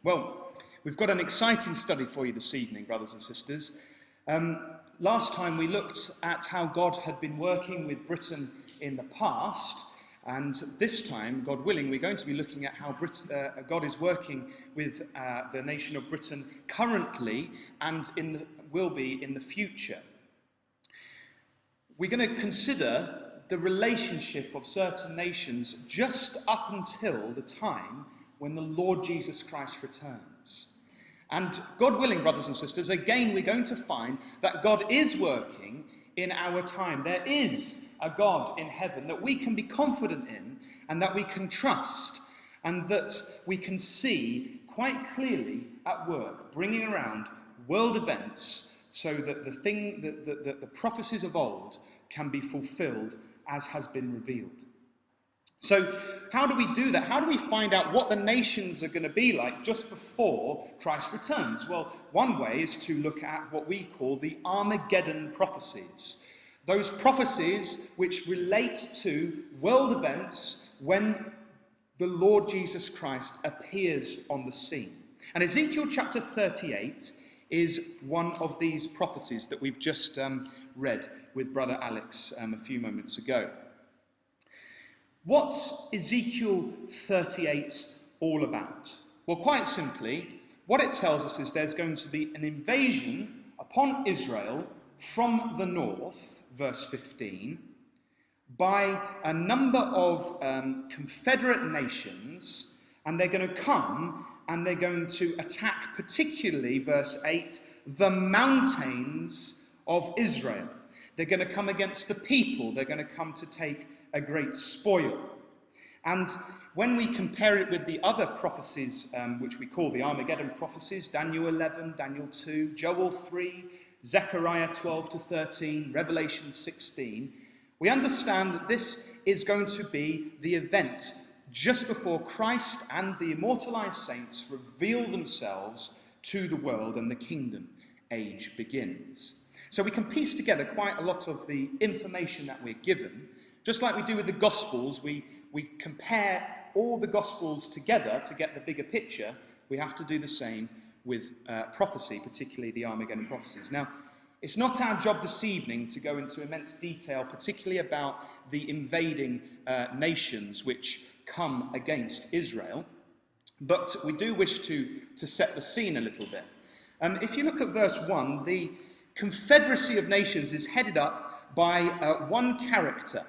Well, we've got an exciting study for you this evening, brothers and sisters. Last time we looked at how God had been working with Britain in the past, and this time, God willing, we're going to be looking at how God is working with the nation of Britain currently and will be in the future. We're going to consider the relationship of certain nations just up until the time when the Lord Jesus Christ returns. And God willing, brothers and sisters, again we're going to find that God is working in our time. There is a God in heaven that we can be confident in and that we can trust and that we can see quite clearly at work, bringing around world events so that the prophecies of old can be fulfilled as has been revealed. So how do we do that? How do we find out what the nations are going to be like just before Christ returns? Well, one way is to look at what we call the Armageddon prophecies. Those prophecies which relate to world events when the Lord Jesus Christ appears on the scene. And Ezekiel chapter 38 is one of these prophecies that we've just read with Brother Alex a few moments ago. What's Ezekiel 38 all about? Well, quite simply, what it tells us is there's going to be an invasion upon Israel from the north, verse 15, by a number of confederate nations, and they're going to come and they're going to attack, particularly, verse 8, the mountains of Israel. They're going to come against the people. They're going to come to take a great spoil. And when we compare it with the other prophecies, which we call the Armageddon prophecies, Daniel 11, Daniel 2, Joel 3, Zechariah 12 to 13, Revelation 16, we understand that this is going to be the event just before Christ and the immortalized saints reveal themselves to the world and the kingdom age begins. So we can piece together quite a lot of the information that we're given. Just like we do with the Gospels, we compare all the Gospels together to get the bigger picture. We have to do the same with prophecy, particularly the Armageddon prophecies. Now, it's not our job this evening to go into immense detail, particularly about the invading nations which come against Israel, but we do wish to set the scene a little bit. If you look at verse 1, the confederacy of nations is headed up by one character.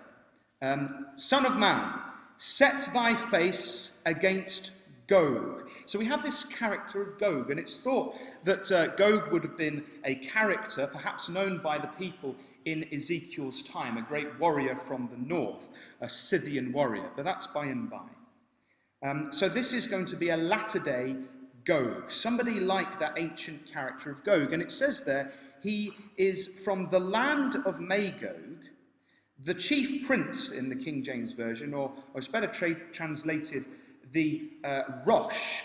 Son of man, set thy face against Gog. So we have this character of Gog, and it's thought that Gog would have been a character perhaps known by the people in Ezekiel's time, a great warrior from the north, a Scythian warrior, but that's by and by. So this is going to be a latter-day Gog, somebody like that ancient character of Gog, and it says there, he is from the land of Magog, the chief prince in the King James Version, or it's better translated, the Rosh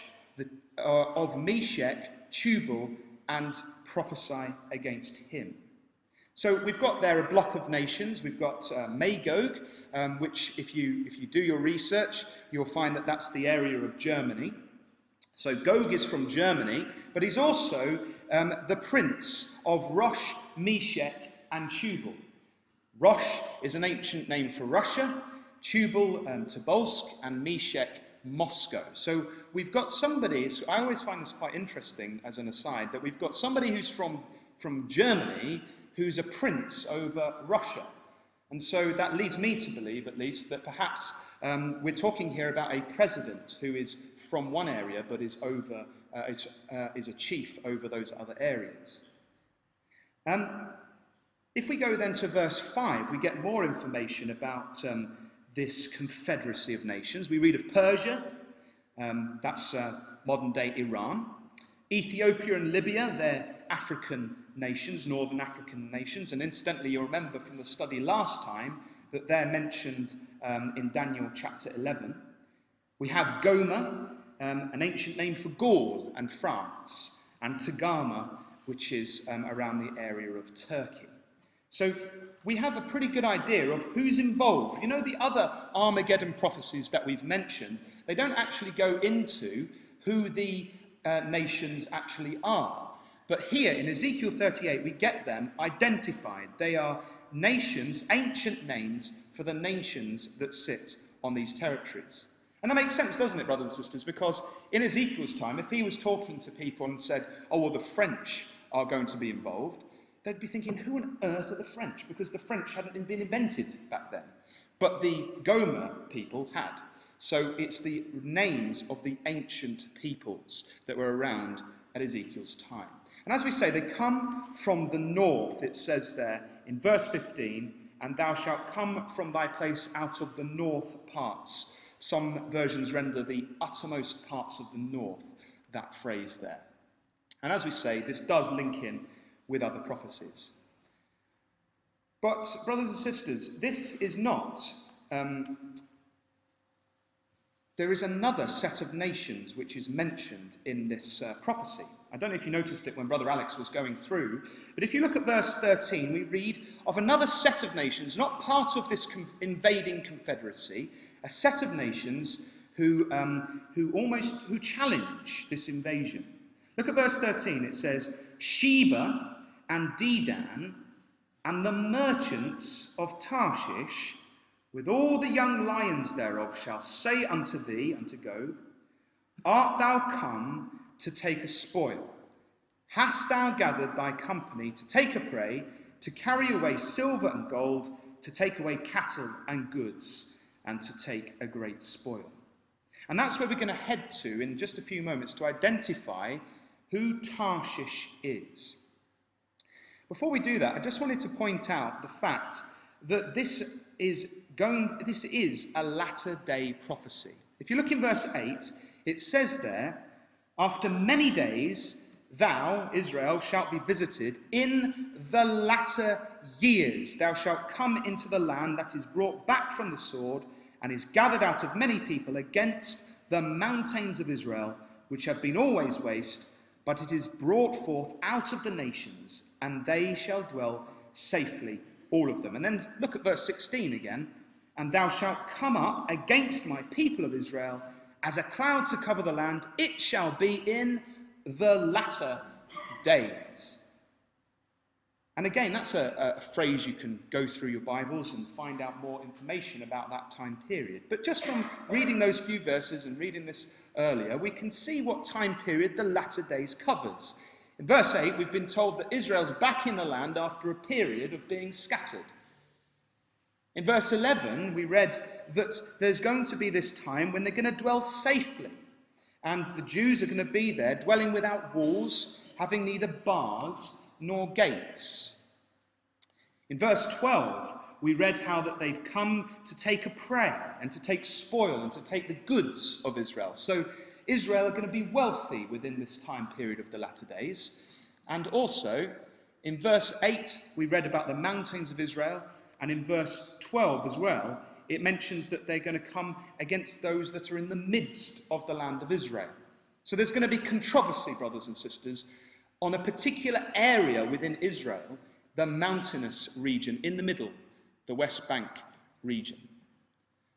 of Meshech, Tubal, and prophesy against him. So we've got there a block of nations. We've got Magog, which if you do your research, you'll find that that's the area of Germany. So Gog is from Germany, but he's also the prince of Rosh, Meshech, and Tubal. Rosh is an ancient name for Russia, Tubal, Tobolsk, and Meshech, Moscow. So we've got somebody, so I always find this quite interesting as an aside, that we've got somebody who's from Germany who's a prince over Russia. And so that leads me to believe, at least, that perhaps we're talking here about a president who is from one area but is a chief over those other areas. If we go then to verse 5, we get more information about this confederacy of nations. We read of Persia, that's modern-day Iran. Ethiopia and Libya, they're African nations, northern African nations. And incidentally, you'll remember from the study last time that they're mentioned in Daniel chapter 11. We have Gomer, an ancient name for Gaul and France, and Togarmah, which is around the area of Turkey. So we have a pretty good idea of who's involved. You know, the other Armageddon prophecies that we've mentioned, they don't actually go into who the nations actually are. But here in Ezekiel 38, we get them identified. They are nations, ancient names for the nations that sit on these territories. And that makes sense, doesn't it, brothers and sisters? Because in Ezekiel's time, if he was talking to people and said, oh, well, the French are going to be involved, they'd be thinking, who on earth are the French? Because the French hadn't been invented back then. But the Gomer people had. So it's the names of the ancient peoples that were around at Ezekiel's time. And as we say, they come from the north, it says there in verse 15, and thou shalt come from thy place out of the north parts. Some versions render the uttermost parts of the north, that phrase there. And as we say, this does link in with other prophecies. But, brothers and sisters, this is not... there is another set of nations which is mentioned in this prophecy. I don't know if you noticed it when Brother Alex was going through, but if you look at verse 13, we read of another set of nations, not part of this invading confederacy, a set of nations who challenge this invasion. Look at verse 13. It says, Sheba and Dedan and the merchants of Tarshish, with all the young lions thereof, shall say unto thee, unto Gog, art thou come to take a spoil? Hast thou gathered thy company to take a prey, to carry away silver and gold, to take away cattle and goods, and to take a great spoil? And that's where we're going to head to in just a few moments to identify who Tarshish is. Before we do that, I just wanted to point out the fact that this is a latter-day prophecy. If you look in verse 8, it says there, after many days, thou, Israel, shalt be visited in the latter years. Thou shalt come into the land that is brought back from the sword and is gathered out of many people against the mountains of Israel, which have been always waste, but it is brought forth out of the nations, and they shall dwell safely, all of them. And then look at verse 16 again. And thou shalt come up against my people of Israel as a cloud to cover the land. It shall be in the latter days. And again, that's a phrase you can go through your Bibles and find out more information about that time period. But just from reading those few verses and reading this earlier, we can see what time period the latter days covers. In verse 8, we've been told that Israel's back in the land after a period of being scattered. In verse 11, we read that there's going to be this time when they're going to dwell safely. And the Jews are going to be there, dwelling without walls, having neither bars nor gates. In verse 12, we read how that they've come to take a prey and to take spoil and to take the goods of Israel. So Israel are going to be wealthy within this time period of the latter days. And also, in verse 8, we read about the mountains of Israel. And in verse 12 as well, it mentions that they're going to come against those that are in the midst of the land of Israel. So there's going to be controversy, brothers and sisters, on a particular area within Israel, the mountainous region in the middle, the West Bank region.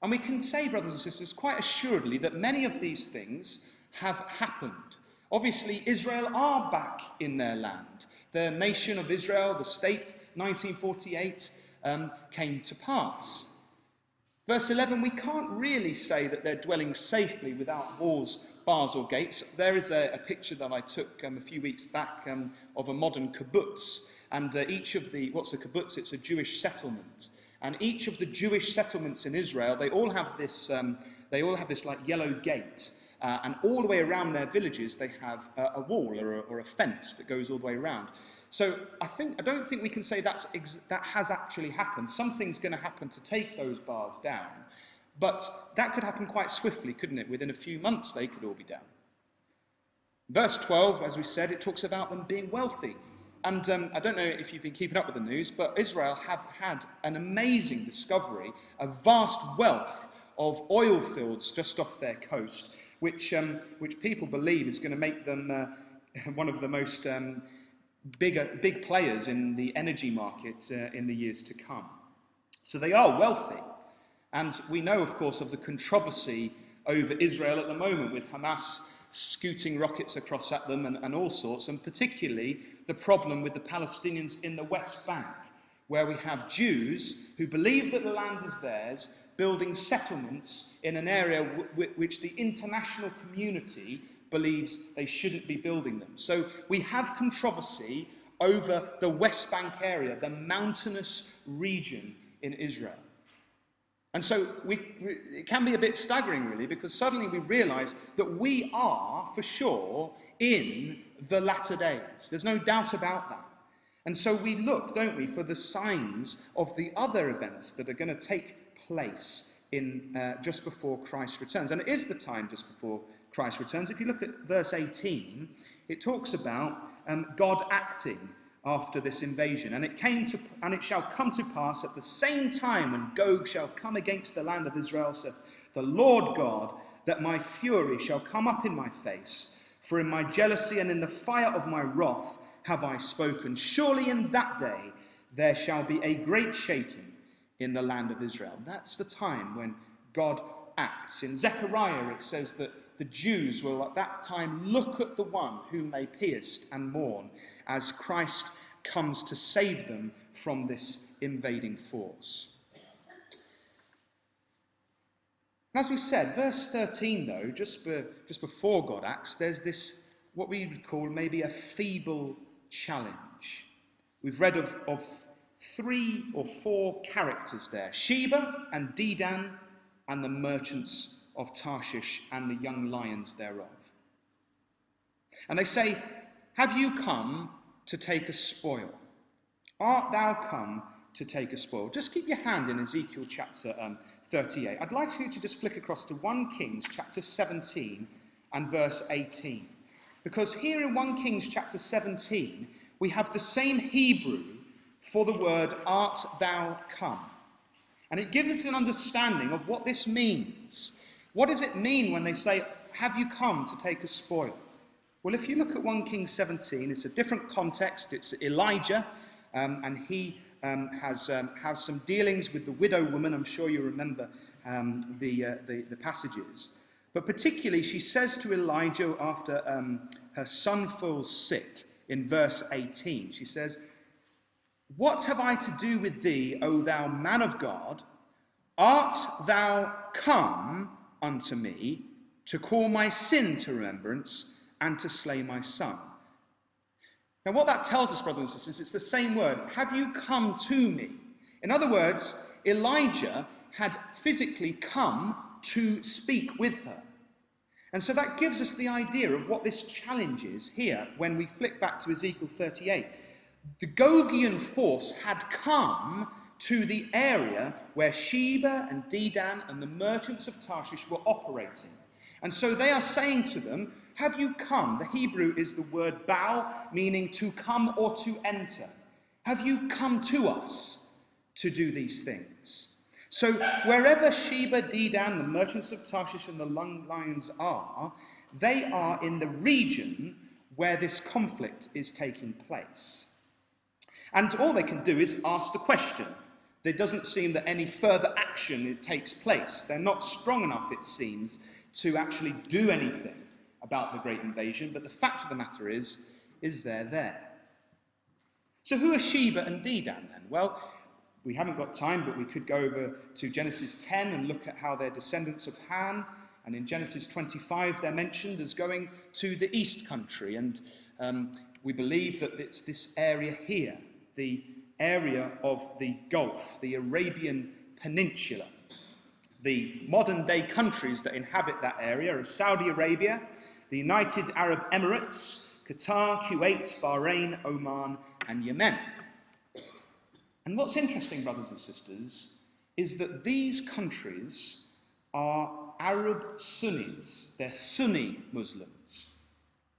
And we can say, brothers and sisters, quite assuredly that many of these things have happened. Obviously, Israel are back in their land. The nation of Israel, the state, 1948, came to pass. Verse 11, we can't really say that they're dwelling safely without walls, bars or gates. There is a picture that I took a few weeks back of a modern kibbutz. And each of the, what's a kibbutz? It's a Jewish settlement. And each of the Jewish settlements in Israel, they all have this like yellow gate. And all the way around their villages, they have a wall or a fence that goes all the way around. So I don't think we can say that has actually happened. Something's going to happen to take those bars down. But that could happen quite swiftly, couldn't it? Within a few months, they could all be down. Verse 12, as we said, it talks about them being wealthy. And I don't know if you've been keeping up with the news, but Israel have had an amazing discovery, a vast wealth of oil fields just off their coast, which people believe is going to make them one of the most big players in the energy market in the years to come. So they are wealthy. And we know, of course, of the controversy over Israel at the moment with Hamas scooting rockets across at them and all sorts, and particularly the problem with the Palestinians in the West Bank, where we have Jews who believe that the land is theirs, building settlements in an area which the international community believes they shouldn't be building them. So we have controversy over the West Bank area, the mountainous region in Israel. And so it can be a bit staggering, really, because suddenly we realize that we are, for sure, in the latter days. There's no doubt about that. And so we look, don't we, for the signs of the other events that are going to take place in just before Christ returns. And it is the time just before Christ returns. If you look at verse 18, it talks about God acting after this invasion. And it shall come to pass at the same time when Gog shall come against the land of Israel, saith the Lord God, that my fury shall come up in my face, for in my jealousy and in the fire of my wrath have I spoken. Surely in that day there shall be a great shaking in the land of Israel. That's the time when God acts. In Zechariah it says that the Jews will at that time look at the one whom they pierced and mourn as Christ comes to save them from this invading force. As we said, verse 13 though, just before God acts, there's this, what we would call maybe a feeble challenge. We've read of 3 or 4 characters there: Sheba and Dedan and the merchants of Tarshish and the young lions thereof. And they say, have you come to take a spoil? Art thou come to take a spoil? Just keep your hand in Ezekiel chapter 38. I'd like you to just flick across to 1 Kings chapter 17 and verse 18. Because here in 1 Kings chapter 17, we have the same Hebrew for the word art thou come. And it gives us an understanding of what this means. What does it mean when they say, have you come to take a spoil? Well, if you look at 1 Kings 17, it's a different context. It's Elijah, and he has some dealings with the widow woman. I'm sure you remember the passages. But particularly, she says to Elijah after her son falls sick in verse 18, she says, what have I to do with thee, O thou man of God? Art thou come unto me to call my sin to remembrance and to slay my son? Now what that tells us, brothers and sisters, it's the same word. Have you come to me? In other words, Elijah had physically come to speak with her. And so that gives us the idea of what this challenge is here when we flick back to Ezekiel 38. The Gogian force had come to the area where Sheba and Dedan and the merchants of Tarshish were operating. And so they are saying to them, have you come? The Hebrew is the word bao, meaning to come or to enter. Have you come to us to do these things? So wherever Sheba, Dedan, the merchants of Tarshish and the young lions are, they are in the region where this conflict is taking place. And all they can do is ask the question. There doesn't seem that any further action takes place. They're not strong enough, it seems, to actually do anything about the great invasion, but the fact of the matter is they're there. So who are Sheba and Dedan then? Well, we haven't got time, but we could go over to Genesis 10 and look at how they're descendants of Ham, and in Genesis 25 they're mentioned as going to the east country, and we believe that it's this area here, the area of the Gulf, the Arabian Peninsula. The modern-day countries that inhabit that area are Saudi Arabia, the United Arab Emirates, Qatar, Kuwait, Bahrain, Oman, and Yemen. And what's interesting, brothers and sisters, is that these countries are Arab Sunnis. They're Sunni Muslims.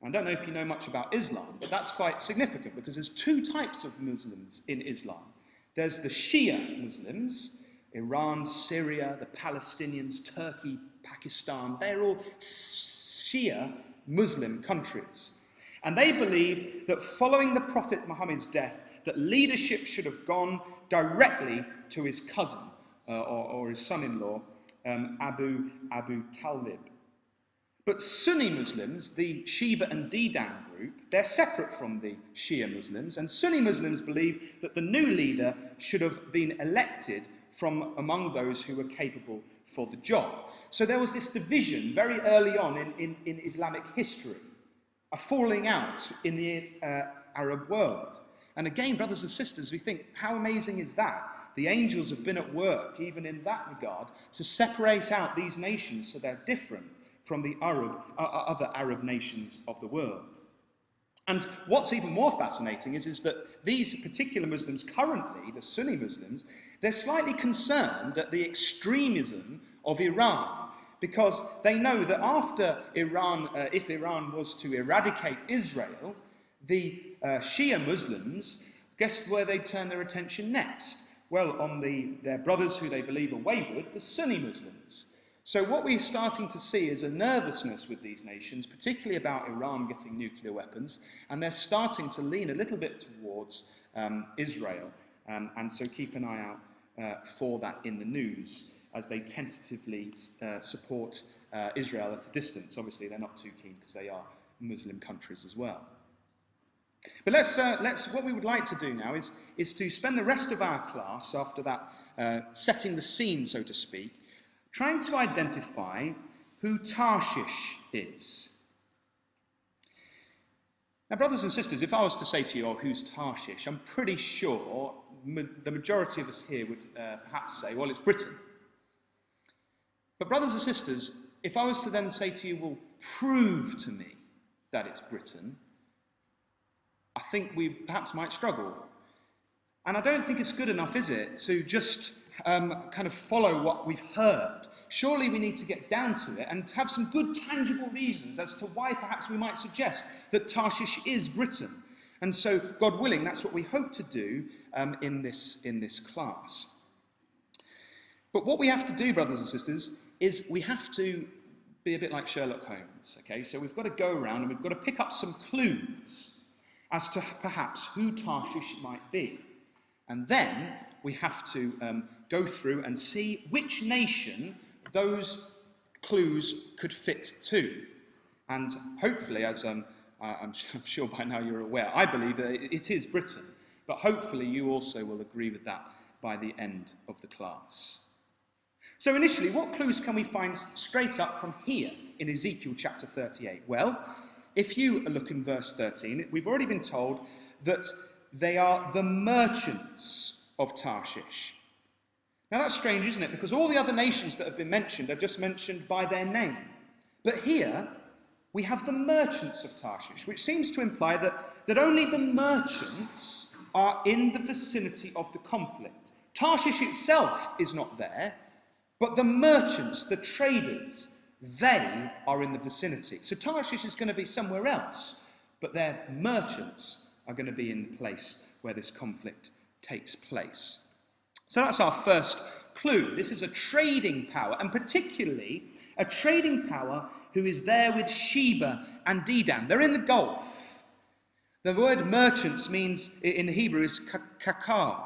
I don't know if you know much about Islam, but that's quite significant because there's 2 types of Muslims in Islam. There's the Shia Muslims, Iran, Syria, the Palestinians, Turkey, Pakistan. They're all Shia Muslim countries. And they believe that following the Prophet Muhammad's death, that leadership should have gone directly to his cousin or his son-in-law, Abu Talib. But Sunni Muslims, the Sheba and Dedan group, they're separate from the Shia Muslims, and Sunni Muslims believe that the new leader should have been elected from among those who were capable for the job. So there was this division very early on in Islamic history, a falling out in the Arab world. And again, brothers and sisters, we think, how amazing is that? The angels have been at work, even in that regard, to separate out these nations so they're different from the other Arab nations of the world. And what's even more fascinating is that these particular Muslims currently, the Sunni Muslims, they're slightly concerned at the extremism of Iran, because they know that after Iran, if Iran was to eradicate Israel, the Shia Muslims, guess where they turn their attention next? Well, on their brothers who they believe are wayward, the Sunni Muslims. So what we're starting to see is a nervousness with these nations, particularly about Iran getting nuclear weapons, and they're starting to lean a little bit towards Israel. And so keep an eye out for that in the news as they tentatively support Israel at a distance. Obviously, they're not too keen because they are Muslim countries as well. But what we would like to do now is to spend the rest of our class, after that setting the scene, so to speak, trying to identify who Tarshish is. Now, brothers and sisters, if I was to say to you, oh, who's Tarshish? I'm pretty sure the majority of us here would perhaps say, well, it's Britain. But brothers and sisters, if I was to then say to you, well, prove to me that it's Britain, I think we perhaps might struggle. And I don't think it's good enough, is it, to just kind of follow what we've heard. Surely we need to get down to it and have some good tangible reasons as to why perhaps we might suggest that Tarshish is Britain. And so, God willing, that's what we hope to do in this class. But what we have to do, brothers and sisters, is we have to be a bit like Sherlock Holmes, okay? So we've got to go around and we've got to pick up some clues as to perhaps who Tarshish might be. And then we have to go through and see which nation those clues could fit to. And hopefully, as I'm sure by now you're aware, I believe that it is Britain. But hopefully you also will agree with that by the end of the class. So initially, what clues can we find straight up from here in Ezekiel chapter 38? Well, if you look in verse 13, we've already been told that they are the merchants of Tarshish. Now that's strange, isn't it? Because all the other nations that have been mentioned are just mentioned by their name. But here, we have the merchants of Tarshish, which seems to imply that only the merchants are in the vicinity of the conflict. Tarshish itself is not there, but the merchants, the traders, they are in the vicinity. So Tarshish is going to be somewhere else, but their merchants are going to be in the place where this conflict takes place. So that's our first clue. This is a trading power, and particularly a trading power who is there with Sheba and Dedan. They're in the Gulf. The word merchants means, in Hebrew, is kakar.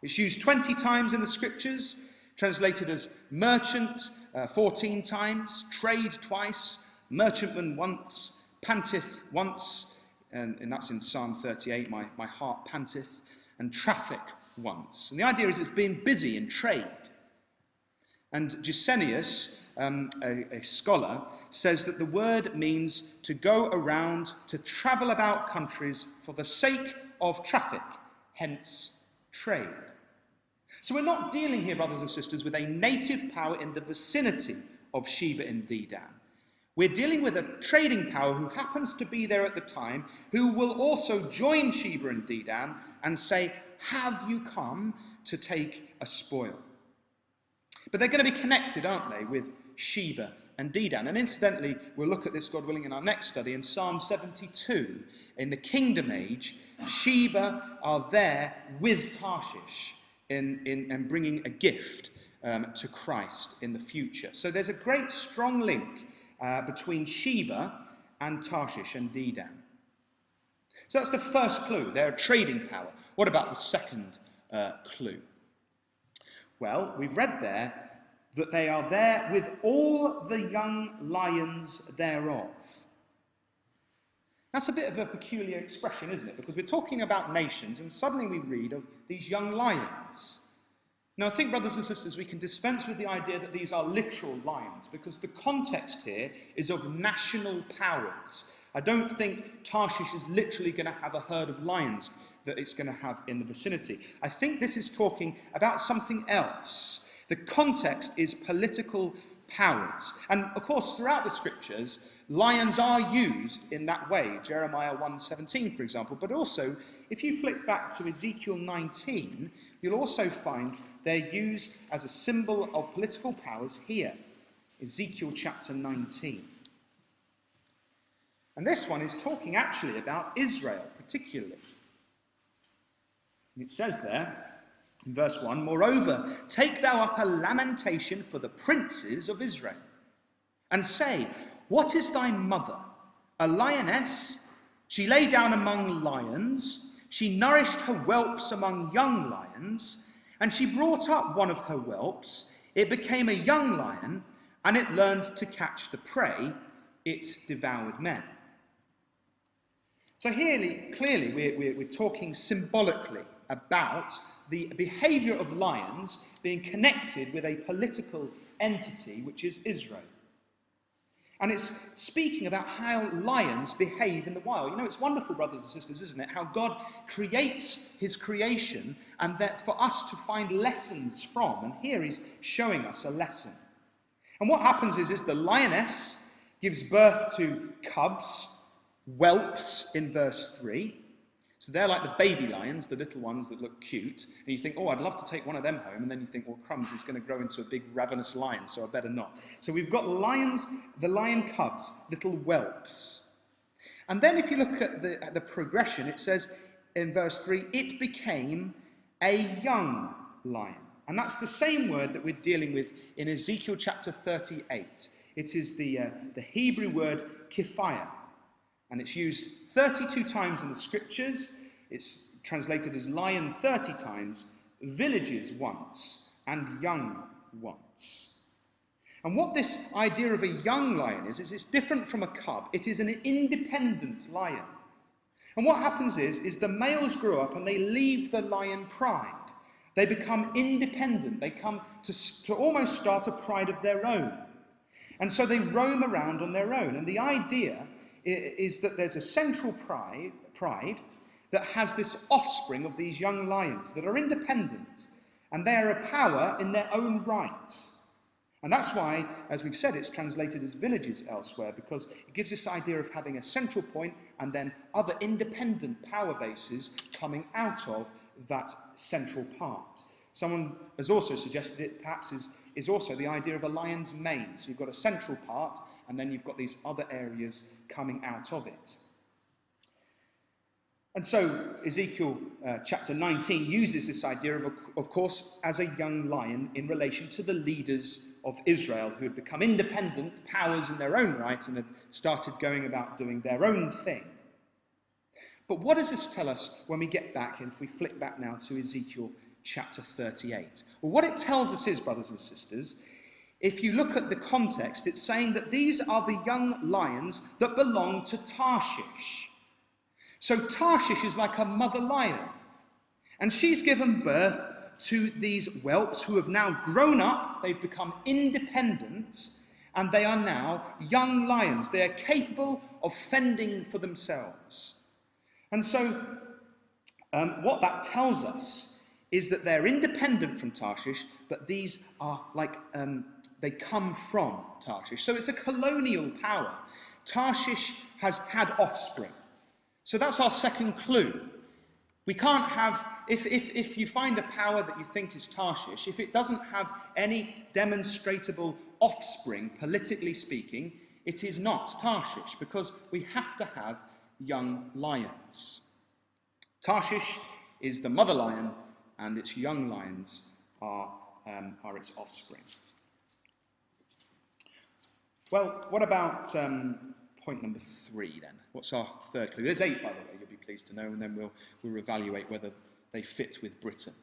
It's used 20 times in the scriptures, translated as merchant 14 times, trade twice, merchantman once, panteth once, and that's in Psalm 38, my heart panteth, and traffic once. And the idea is it's being busy in trade. And Gesenius, a scholar, says that the word means to go around, to travel about countries for the sake of traffic, hence trade. So we're not dealing here, brothers and sisters, with a native power in the vicinity of Sheba and Dedan. We're dealing with a trading power who happens to be there at the time, who will also join Sheba and Dedan and say, have you come to take a spoil? But they're going to be connected, aren't they, with Sheba and Dedan. And incidentally, we'll look at this, God willing, in our next study in Psalm 72. In the kingdom age, Sheba are there with Tarshish in bringing a gift to Christ in the future. So there's a great strong link between Sheba and Tarshish and Dedan. So that's the first clue. They're a trading power. What about the second clue? Well, we've read there that they are there with all the young lions thereof. That's a bit of a peculiar expression, isn't it? Because we're talking about nations, and suddenly we read of these young lions. Now, I think, brothers and sisters, we can dispense with the idea that these are literal lions, because the context here is of national powers. I don't think Tarshish is literally going to have a herd of lions that it's going to have in the vicinity. I think this is talking about something else. The context is political powers. And, of course, throughout the scriptures, lions are used in that way. Jeremiah 1:17, for example. But also, if you flick back to Ezekiel 19, you'll also find they're used as a symbol of political powers here. Ezekiel chapter 19. And this one is talking actually about Israel, particularly. And it says there, in verse 1, "Moreover, take thou up a lamentation for the princes of Israel, and say, What is thy mother? A lioness? She lay down among lions. She nourished her whelps among young lions, and she brought up one of her whelps. It became a young lion, and it learned to catch the prey. It devoured men." So here, clearly, we're talking symbolically about the behaviour of lions being connected with a political entity, which is Israel. And it's speaking about how lions behave in the wild. You know, it's wonderful, brothers and sisters, isn't it? How God creates his creation, and that for us to find lessons from. And here he's showing us a lesson. And what happens is the lioness gives birth to cubs, whelps in verse 3. So they're like the baby lions, the little ones that look cute. And you think, oh, I'd love to take one of them home. And then you think, well, crumbs, it's going to grow into a big ravenous lion, so I better not. So we've got lions, the lion cubs, little whelps. And then if you look at the progression, it says in verse 3, it became a young lion. And that's the same word that we're dealing with in Ezekiel chapter 38. It is the Hebrew word kiphiah. And it's used 32 times in the scriptures. It's translated as lion 30 times, villages once, and young once. And what this idea of a young lion is it's different from a cub. It is an independent lion. And what happens is the males grow up and they leave the lion pride. They become independent. They come to almost start a pride of their own. And so they roam around on their own. And the idea is that there's a central pride that has this offspring of these young lions that are independent, and they are a power in their own right. And that's why, as we've said, it's translated as villages elsewhere, because it gives this idea of having a central point and then other independent power bases coming out of that central part. Someone has also suggested it perhaps is also the idea of a lion's mane. So you've got a central part, and then you've got these other areas coming out of it. And so Ezekiel chapter 19 uses this idea of course, as a young lion in relation to the leaders of Israel who had become independent powers in their own right and had started going about doing their own thing. But what does this tell us when we get back, and if we flick back now to Ezekiel chapter 38? Well, what it tells us is, brothers and sisters, if you look at the context, it's saying that these are the young lions that belong to Tarshish. So Tarshish is like a mother lion, and she's given birth to these whelps who have now grown up, they've become independent, and they are now young lions. They are capable of fending for themselves. And so what that tells us is that they're independent from Tarshish, but these are like, they come from Tarshish. So it's a colonial power. Tarshish has had offspring. So that's our second clue. We can't have, if you find a power that you think is Tarshish, if it doesn't have any demonstrable offspring, politically speaking, it is not Tarshish, because we have to have young lions. Tarshish is the mother lion, and its young lions are its offspring. Well, what about point number 3 then? What's our third clue? There's 8, by the way, you'll be pleased to know, and then we'll evaluate whether they fit with Britain.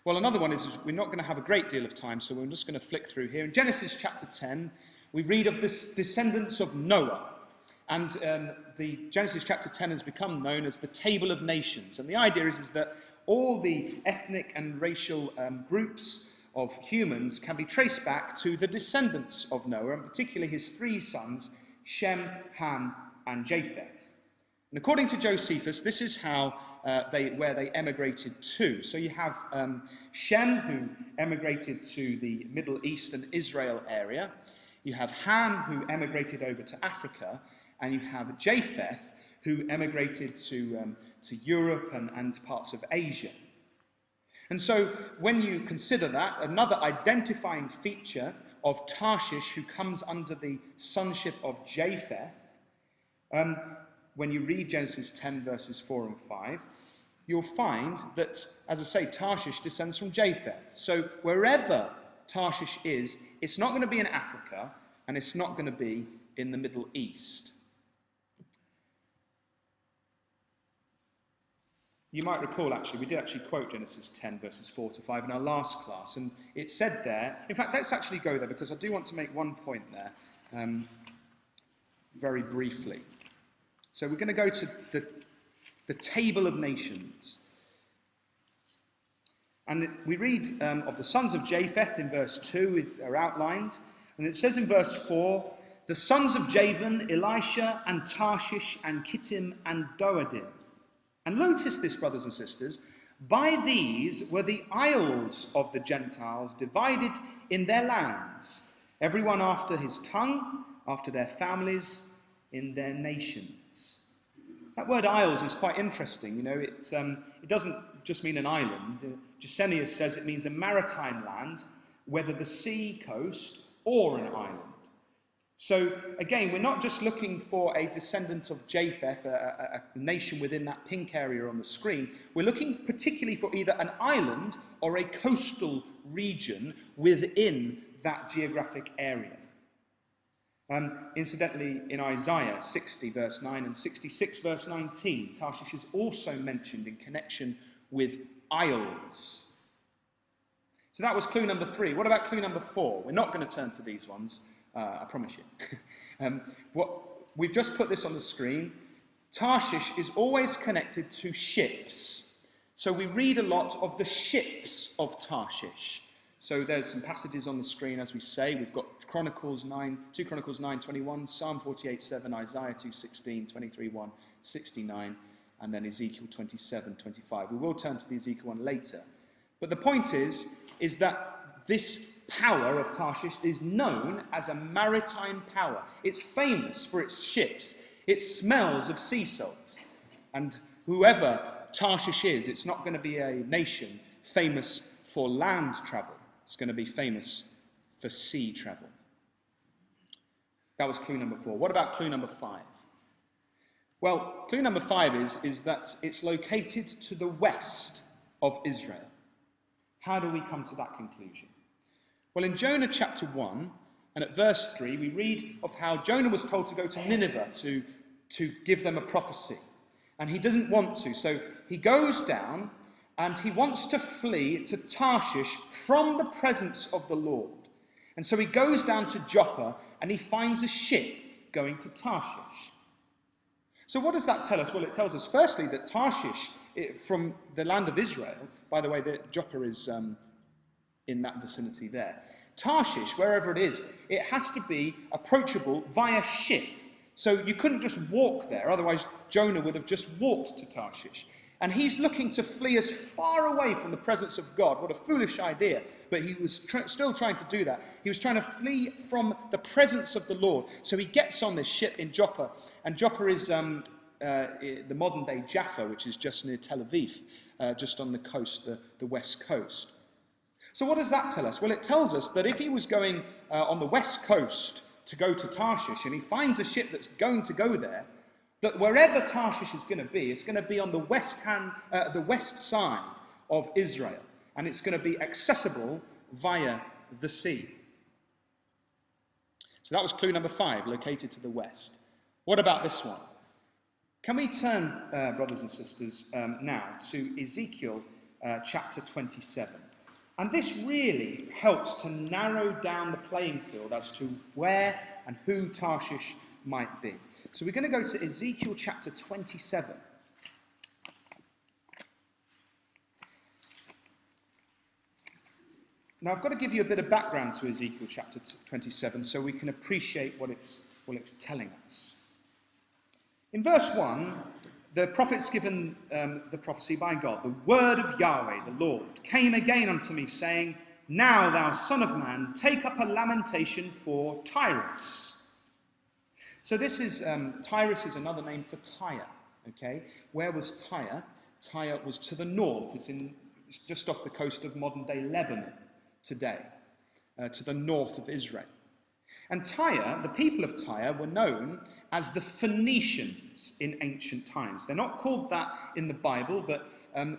Well, another one is we're not going to have a great deal of time, so we're just going to flick through here. In Genesis chapter 10, we read of the descendants of Noah. And the Genesis chapter 10 has become known as the Table of Nations. And the idea is that all the ethnic and racial groups of humans can be traced back to the descendants of Noah, and particularly his three sons, Shem, Ham, and Japheth. And according to Josephus, this is how where they emigrated to. So you have Shem, who emigrated to the Middle East and Israel area. You have Ham, who emigrated over to Africa. And you have Japheth, who emigrated to Europe and parts of Asia. And so when you consider that, another identifying feature of Tarshish, who comes under the sonship of Japheth, when you read Genesis 10 verses 4 and 5, you'll find that, as I say, Tarshish descends from Japheth. So wherever Tarshish is, it's not going to be in Africa, and it's not going to be in the Middle East. You might recall, actually, we did actually quote Genesis 10 verses 4 to 5 in our last class, and it said there, in fact, let's actually go there, because I do want to make one point there, very briefly. So we're going to go to the Table of Nations. And we read of the sons of Japheth in verse 2 are outlined. And it says in verse 4, the sons of Javan, Elisha, and Tarshish, and Kittim, and Doadim. And notice this, brothers and sisters, by these were the isles of the Gentiles divided in their lands, everyone after his tongue, after their families, in their nations. That word isles is quite interesting. You know, it doesn't just mean an island. Gesenius says it means a maritime land, whether the sea coast or an island. So again, we're not just looking for a descendant of Japheth, a nation within that pink area on the screen. We're looking particularly for either an island or a coastal region within that geographic area. Incidentally, in Isaiah 60 verse 9 and 66 verse 19, Tarshish is also mentioned in connection with isles. So that was clue number 3. What about clue number 4? We're not going to turn to these ones, I promise you. We've just put this on the screen. Tarshish is always connected to ships. So we read a lot of the ships of Tarshish. So there's some passages on the screen, as we say. We've got 2 Chronicles 9:21, Psalm 48:7, Isaiah 2:16, 23:1, 69, and then Ezekiel 27:25. We will turn to the Ezekiel one later. But the point is that this power of Tarshish is known as a maritime power. It's famous for its ships. It smells of sea salt. And whoever Tarshish is, it's not going to be a nation famous for land travel. It's going to be famous for sea travel. That was clue number 4. What about clue number 5? Well, clue number 5 is that it's located to the west of Israel. How do we come to that conclusion? Well, in Jonah chapter 1 and at verse 3, we read of how Jonah was told to go to Nineveh to give them a prophecy. And he doesn't want to, so he goes down and he wants to flee to Tarshish from the presence of the Lord. And so he goes down to Joppa and he finds a ship going to Tarshish. So what does that tell us? Well, it tells us firstly that Tarshish, from the land of Israel, by the way, Joppa is in that vicinity there. Tarshish, wherever it is, it has to be approachable via ship. So you couldn't just walk there, otherwise Jonah would have just walked to Tarshish. And he's looking to flee as far away from the presence of God. What a foolish idea. But he was still trying to do that. He was trying to flee from the presence of the Lord. So he gets on this ship in Joppa. And Joppa is the modern-day Jaffa, which is just near Tel Aviv, just on the coast, the west coast. So what does that tell us? Well, it tells us that if he was going on the west coast to go to Tarshish, and he finds a ship that's going to go there, that wherever Tarshish is going to be, it's going to be on the west side of Israel, and it's going to be accessible via the sea. So that was clue number 5, located to the west. What about this one? Can we turn, brothers and sisters, now to Ezekiel chapter 27. And this really helps to narrow down the playing field as to where and who Tarshish might be. So we're going to go to Ezekiel chapter 27. Now I've got to give you a bit of background to Ezekiel chapter 27 so we can appreciate what it's telling us. In verse 1, the prophet's given the prophecy by God. The word of Yahweh, the Lord, came again unto me, saying, Now, thou son of man, take up a lamentation for Tyrus. So this is, Tyrus is another name for Tyre, okay? Where was Tyre? Tyre was to the north. It's just off the coast of modern-day Lebanon today, to the north of Israel. And Tyre, the people of Tyre, were known as the Phoenicians in ancient times. They're not called that in the Bible, but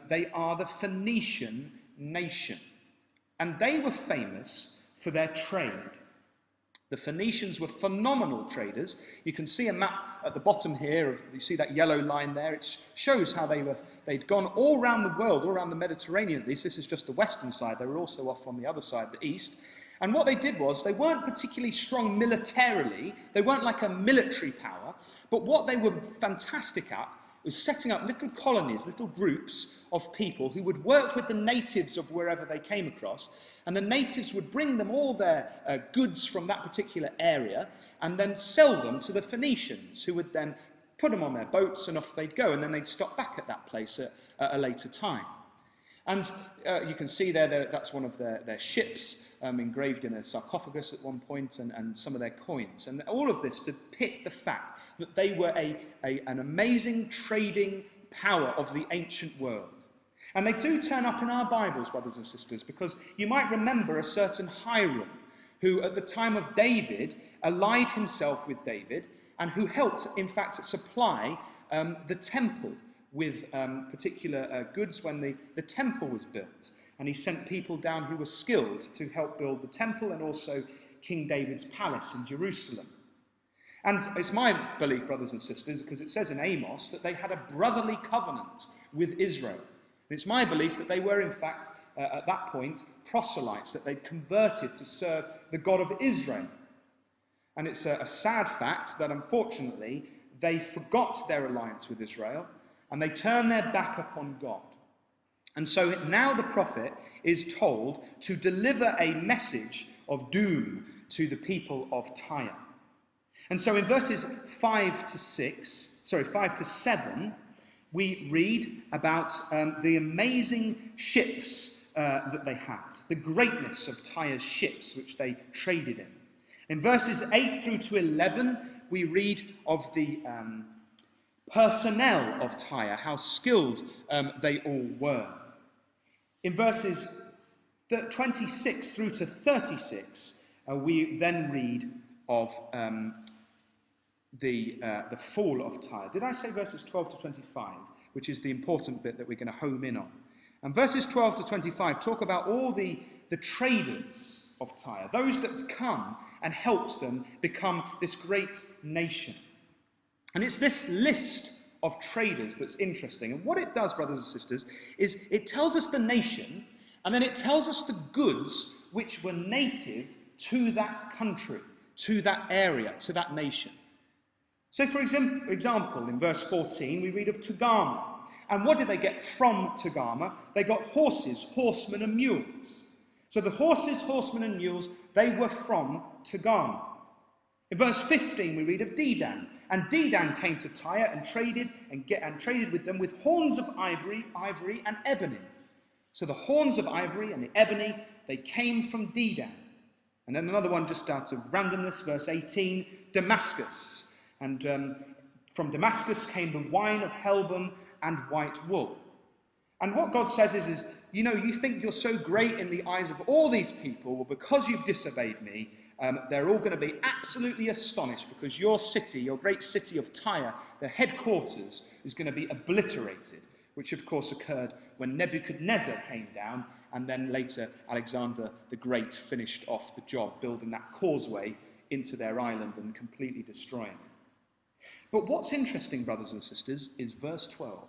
they are the Phoenician nation. And they were famous for their trade. The Phoenicians were phenomenal traders. You can see a map at the bottom here. You see that yellow line there? It shows how they'd gone all around the world, all around the Mediterranean at least. This is just the western side. They were also off on the other side, the east. And what they did was, they weren't particularly strong militarily, they weren't like a military power, but what they were fantastic at was setting up little colonies, little groups of people who would work with the natives of wherever they came across, and the natives would bring them all their goods from that particular area, and then sell them to the Phoenicians, who would then put them on their boats and off they'd go, and then they'd stop back at that place at a later time. And you can see there that's one of their ships engraved in a sarcophagus at one point, and some of their coins. And all of this depict the fact that they were an amazing trading power of the ancient world. And they do turn up in our Bibles, brothers and sisters, because you might remember a certain Hiram, who at the time of David allied himself with David, and who helped, in fact, supply the temple with particular goods when the temple was built. And he sent people down who were skilled to help build the temple and also King David's palace in Jerusalem. And it's my belief, brothers and sisters, because it says in Amos that they had a brotherly covenant with Israel. And it's my belief that they were, in fact, at that point, proselytes, that they'd converted to serve the God of Israel. And it's a sad fact that, unfortunately, they forgot their alliance with Israel, and they turn their back upon God. And so now the prophet is told to deliver a message of doom to the people of Tyre. And so in verses 5 to 7, we read about the amazing ships that they had, the greatness of Tyre's ships which they traded in. In verses 8 through to 11, we read of the personnel of Tyre, how skilled they all were. In verses 26 through to 36, we then read of the fall of Tyre. Did I say verses 12 to 25, which is the important bit that we're going to home in on? And verses 12 to 25 talk about all the traders of Tyre, those that come and helped them become this great nation. And it's this list of traders that's interesting. And what it does, brothers and sisters, is it tells us the nation, and then it tells us the goods which were native to that country, to that area, to that nation. So, for example, in verse 14, we read of Togarmah. And what did they get from Togarmah? They got horses, horsemen, and mules. So the horses, horsemen, and mules, they were from Togarmah. In verse 15, we read of Dedan. And Dedan came to Tyre and traded with them with horns of ivory, and ebony. So the horns of ivory and the ebony, they came from Dedan. And then another one just out of randomness, verse 18, Damascus. And from Damascus came the wine of Helbon and white wool. And what God says is, you think you're so great in the eyes of all these people, well, because you've disobeyed me, they're all going to be absolutely astonished because your city, your great city of Tyre, their headquarters, is going to be obliterated, which of course occurred when Nebuchadnezzar came down, and then later Alexander the Great finished off the job, building that causeway into their island and completely destroying it. But what's interesting, brothers and sisters, is verse 12.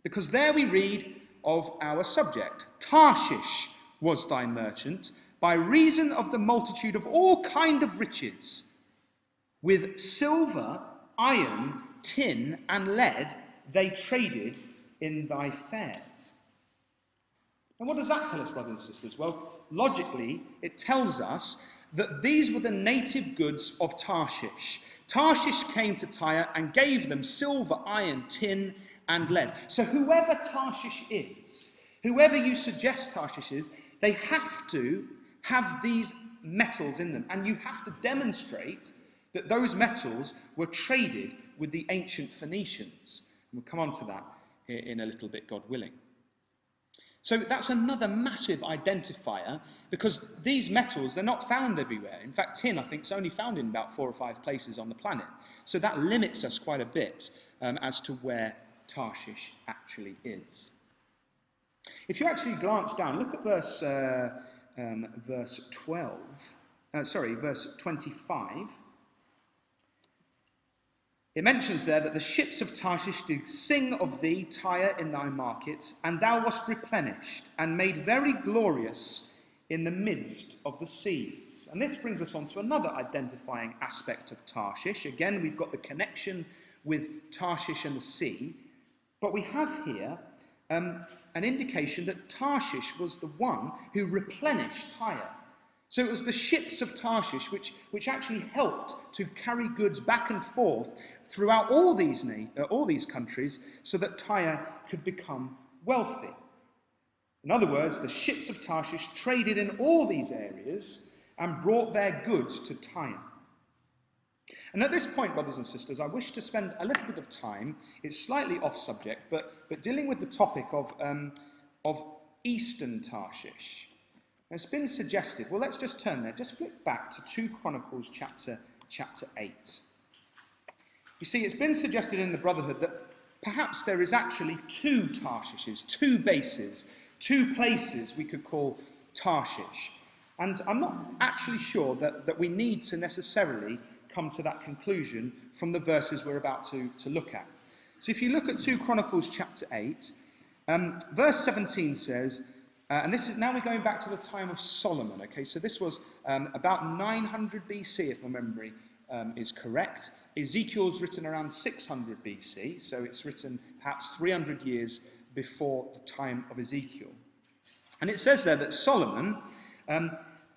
Because there we read of our subject. Tarshish was thy merchant, by reason of the multitude of all kind of riches. With silver, iron, tin, and lead they traded in thy fairs. And what does that tell us, brothers and sisters? Well, logically, it tells us that these were the native goods of Tarshish. Tarshish came to Tyre and gave them silver, iron, tin, and lead. So whoever Tarshish is, whoever you suggest Tarshish is, they have to have these metals in them. And you have to demonstrate that those metals were traded with the ancient Phoenicians. And we'll come on to that in a little bit, God willing. So that's another massive identifier, because these metals, they're not found everywhere. In fact, tin, I think, is only found in about 4 or 5 places on the planet. So that limits us quite a bit as to where Tarshish actually is. If you actually glance down, look at verse 25. It mentions there that the ships of Tarshish do sing of thee, Tyre, in thy markets, and thou wast replenished and made very glorious in the midst of the seas. And this brings us on to another identifying aspect of Tarshish. Again, we've got the connection with Tarshish and the sea, but we have here an indication that Tarshish was the one who replenished Tyre. So it was the ships of Tarshish which actually helped to carry goods back and forth throughout all these countries so that Tyre could become wealthy. In other words, the ships of Tarshish traded in all these areas and brought their goods to Tyre. And at this point, brothers and sisters, I wish to spend a little bit of time, it's slightly off subject, but dealing with the topic of Eastern Tarshish. It's been suggested, well, let's just turn there, just flip back to 2 Chronicles chapter 8. You see, it's been suggested in the Brotherhood that perhaps there is actually 2 Tarshishes, 2 bases, 2 places we could call Tarshish. And I'm not actually sure that we need to necessarily come to that conclusion from the verses we're about to look at. So if you look at 2 Chronicles chapter 8, verse 17 says, and this is now we're going back to the time of Solomon, okay? So this was about 900 BC, if my memory is correct. Ezekiel's written around 600 BC, so it's written perhaps 300 years before the time of Ezekiel. And it says there that Solomon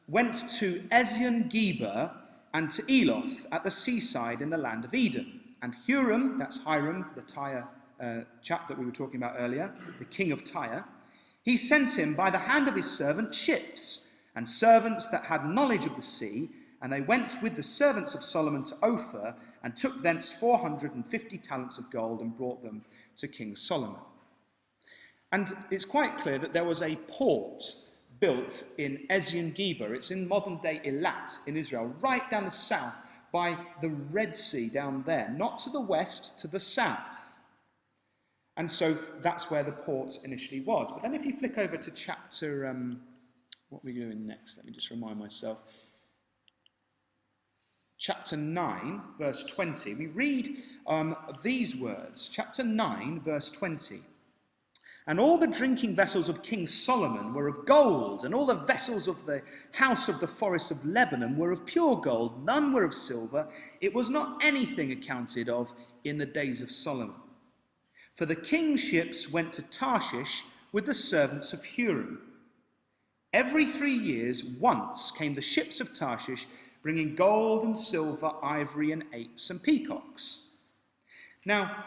went to Ezion-Geber and to Eloth at the seaside in the land of Eden. And Huram, that's Hiram, the Tyre chap that we were talking about earlier, the king of Tyre, he sent him by the hand of his servant ships, and servants that had knowledge of the sea, and they went with the servants of Solomon to Ophir, and took thence 450 talents of gold, and brought them to King Solomon. And it's quite clear that there was a port built in Ezion-Geber. It's in modern-day Eilat in Israel, right down the south by the Red Sea down there, not to the west, to the south. And so that's where the port initially was. But then if you flick over to chapter, what are we doing next? Let me just remind myself. Chapter 9, verse 20. We read these words. Chapter 9, verse 20. And all the drinking vessels of King Solomon were of gold, and all the vessels of the house of the forest of Lebanon were of pure gold. None were of silver. It was not anything accounted of in the days of Solomon. For the king's ships went to Tarshish with the servants of Huram. Every 3 years once came the ships of Tarshish, bringing gold and silver, ivory and apes and peacocks. Now,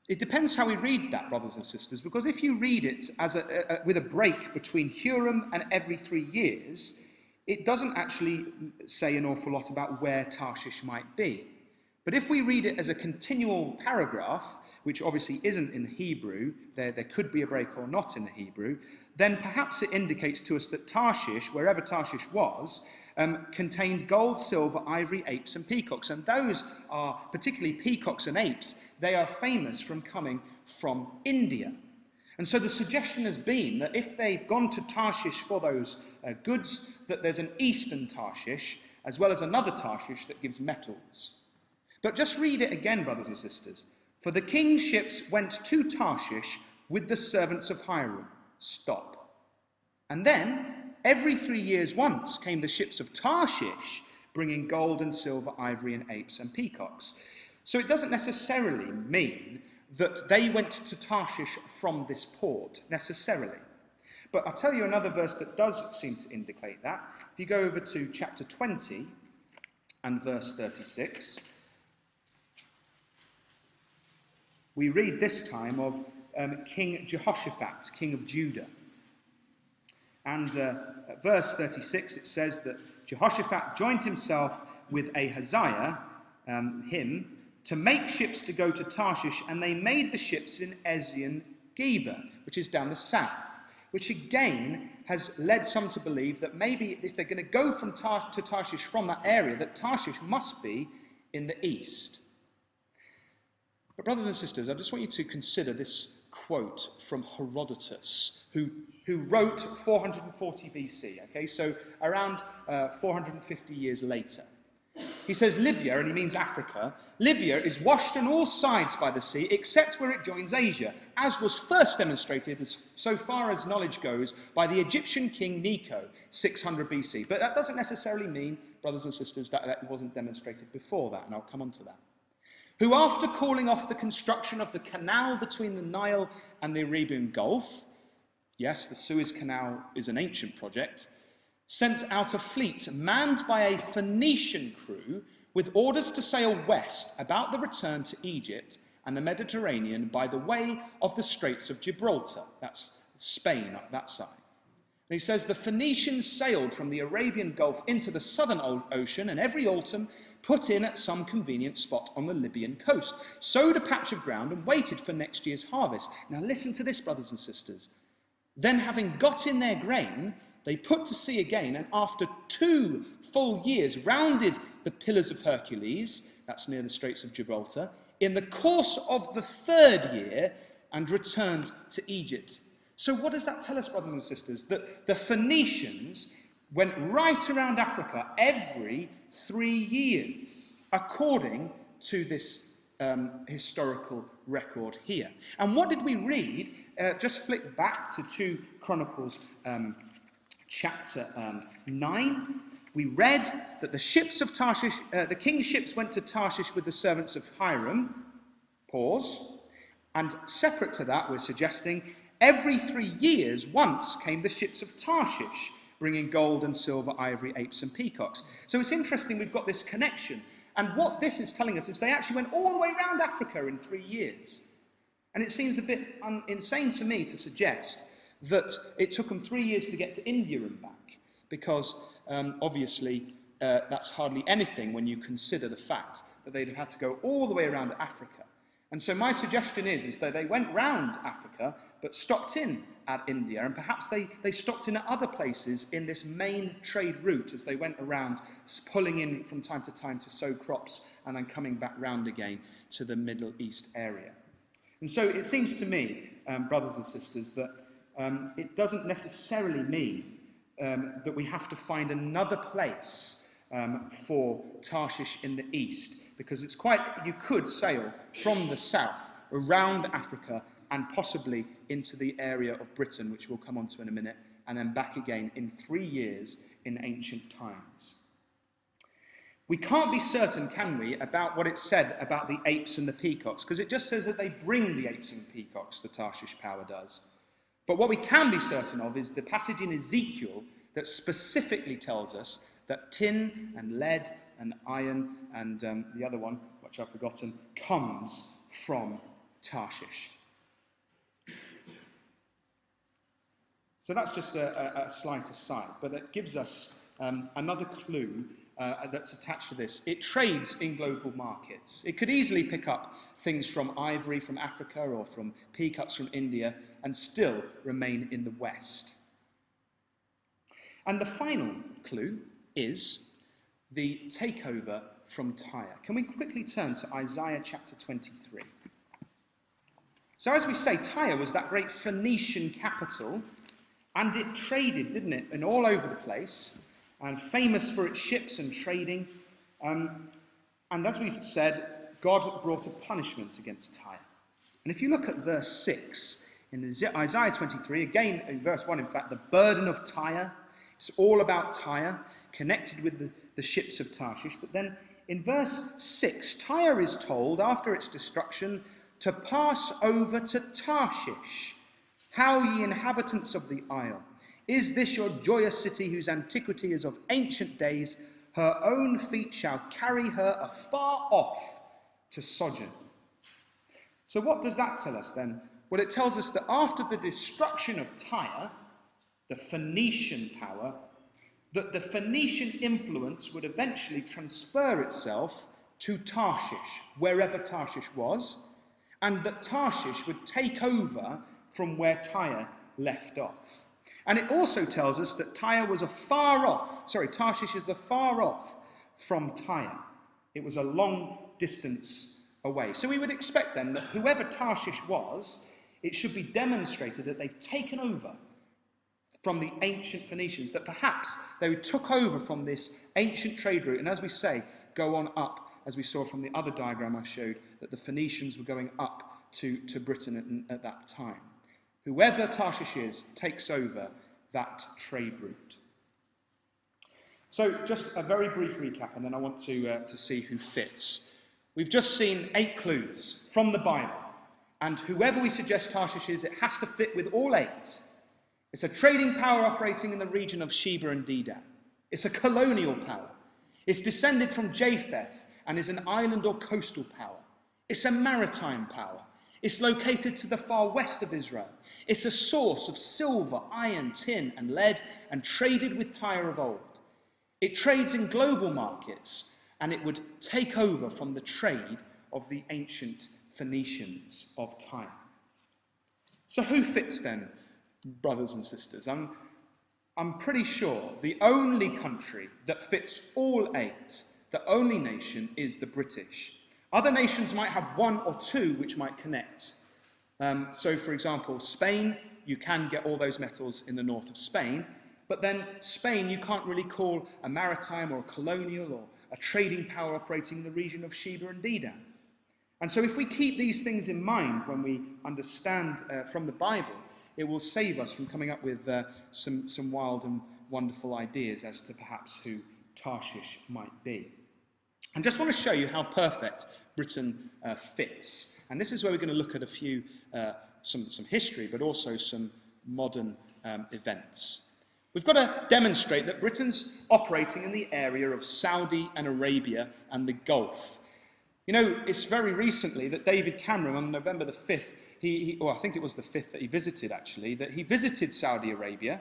it depends how we read that, brothers and sisters, because if you read it as with a break between Huram and every 3 years, it doesn't actually say an awful lot about where Tarshish might be. But if we read it as a continual paragraph, which obviously isn't in the Hebrew, there could be a break or not in the Hebrew, then perhaps it indicates to us that Tarshish, wherever Tarshish was, contained gold, silver, ivory, apes and peacocks. And those are, particularly peacocks and apes, they are famous from coming from India. And so the suggestion has been that if they've gone to Tarshish for those goods, that there's an eastern Tarshish, as well as another Tarshish that gives metals. But just read it again, brothers and sisters. For the king's ships went to Tarshish with the servants of Hiram. Stop. And then, every 3 years once came the ships of Tarshish, bringing gold and silver, ivory and apes and peacocks. So it doesn't necessarily mean that they went to Tarshish from this port, necessarily. But I'll tell you another verse that does seem to indicate that. If you go over to chapter 20 and verse 36, we read this time of King Jehoshaphat, king of Judah. And at verse 36 it says that Jehoshaphat joined himself with Ahaziah, him, to make ships to go to Tarshish, and they made the ships in Ezion-Geber, which is down the south, which again has led some to believe that maybe if they're going to go from to Tarshish from that area, that Tarshish must be in the east. But brothers and sisters, I just want you to consider this quote from Herodotus, who wrote 440 BC, okay, so around 450 years later. He says, Libya, and he means Africa, Libya is washed on all sides by the sea, except where it joins Asia, as was first demonstrated, as so far as knowledge goes, by the Egyptian king Necho, 600 BC. But that doesn't necessarily mean, brothers and sisters, that it wasn't demonstrated before that, and I'll come on to that. Who, after calling off the construction of the canal between the Nile and the Arabian Gulf, yes, the Suez Canal is an ancient project, sent out a fleet manned by a Phoenician crew with orders to sail west about the return to Egypt and the Mediterranean by the way of the Straits of Gibraltar. That's Spain up that side. And he says the Phoenicians sailed from the Arabian Gulf into the southern ocean, and every autumn put in at some convenient spot on the Libyan coast, sowed a patch of ground and waited for next year's harvest. Now listen to this, brothers and sisters. Then, having got in their grain, they put to sea again, and after 2 full years rounded the Pillars of Hercules, that's near the Straits of Gibraltar, in the course of the 3rd year, and returned to Egypt. So what does that tell us, brothers and sisters? That the Phoenicians went right around Africa every 3 years, according to this historical record here. And what did we read? Just flick back to 2 Chronicles chapter 9. We read that the ships of Tarshish, the king's ships went to Tarshish with the servants of Hiram. Pause. And separate to that, we're suggesting every 3 years once came the ships of Tarshish, bringing gold and silver, ivory, apes and peacocks. So it's interesting we've got this connection. And what this is telling us is they actually went all the way around Africa in 3 years. And it seems a bit insane to me to suggest that it took them 3 years to get to India and back, because obviously that's hardly anything when you consider the fact that they'd have had to go all the way around Africa. And so my suggestion is that they went round Africa, but stopped in at India, and perhaps they stopped in at other places in this main trade route as they went around, pulling in from time to time to sow crops, and then coming back round again to the Middle East area. And so it seems to me, brothers and sisters, that it doesn't necessarily mean that we have to find another place for Tarshish in the east, because it's quite, you could sail from the south around Africa and possibly into the area of Britain, which we'll come on to in a minute, and then back again in 3 years in ancient times. We can't be certain, can we, about what it said about the apes and the peacocks, because it just says that they bring the apes and peacocks, the Tarshish power does. But what we can be certain of is the passage in Ezekiel that specifically tells us that tin and lead and iron and the other one, which I've forgotten, comes from Tarshish. So that's just a slight aside, but it gives us another clue that's attached to this. It trades in global markets. It could easily pick up things from ivory from Africa or from peacocks from India and still remain in the West. And the final clue is the takeover from Tyre. Can we quickly turn to Isaiah chapter 23? So as we say, Tyre was that great Phoenician capital, and it traded, didn't it, and all over the place, and famous for its ships and trading. And as we've said, God brought a punishment against Tyre. And if you look at verse 6, In Isaiah 23, again in verse 1, in fact, the burden of Tyre. It's all about Tyre, connected with the ships of Tarshish. But then in verse 6, Tyre is told, after its destruction, to pass over to Tarshish. How, ye inhabitants of the isle, is this your joyous city, whose antiquity is of ancient days? Her own feet shall carry her afar off to sojourn. So what does that tell us then? Well, it tells us that after the destruction of Tyre, the Phoenician power, that the Phoenician influence would eventually transfer itself to Tarshish, wherever Tarshish was, and that Tarshish would take over from where Tyre left off. And it also tells us that Tarshish is afar off from Tyre. It was a long distance away. So we would expect then that whoever Tarshish was, it should be demonstrated that they've taken over from the ancient Phoenicians, that perhaps they took over from this ancient trade route, and as we say, go on up, as we saw from the other diagram I showed, that the Phoenicians were going up to Britain at that time. Whoever Tarshish is takes over that trade route. So just a very brief recap, and then I want to see who fits. We've just seen 8 clues from the Bible, and whoever we suggest Tarshish is, it has to fit with all 8. It's a trading power operating in the region of Sheba and Dedan. It's a colonial power. It's descended from Japheth and is an island or coastal power. It's a maritime power. It's located to the far west of Israel. It's a source of silver, iron, tin, and lead, and traded with Tyre of old. It trades in global markets, and it would take over from the trade of the ancient Phoenicians of Tyre. So who fits then, brothers and sisters? I'm pretty sure the only country that fits all 8, the only nation, is the British. Other nations might have 1 or 2 which might connect. So, for example, Spain, you can get all those metals in the north of Spain, but then Spain you can't really call a maritime or a colonial or a trading power operating in the region of Sheba and Dedan. And so if we keep these things in mind when we understand from the Bible, it will save us from coming up with some wild and wonderful ideas as to perhaps who Tarshish might be. I just want to show you how perfect Britain fits. And this is where we're going to look at a few, some history, but also some modern events. We've got to demonstrate that Britain's operating in the area of Saudi and Arabia and the Gulf. You know, it's very recently that David Cameron, on November the 5th, I think it was the 5th that he visited actually, that he visited Saudi Arabia,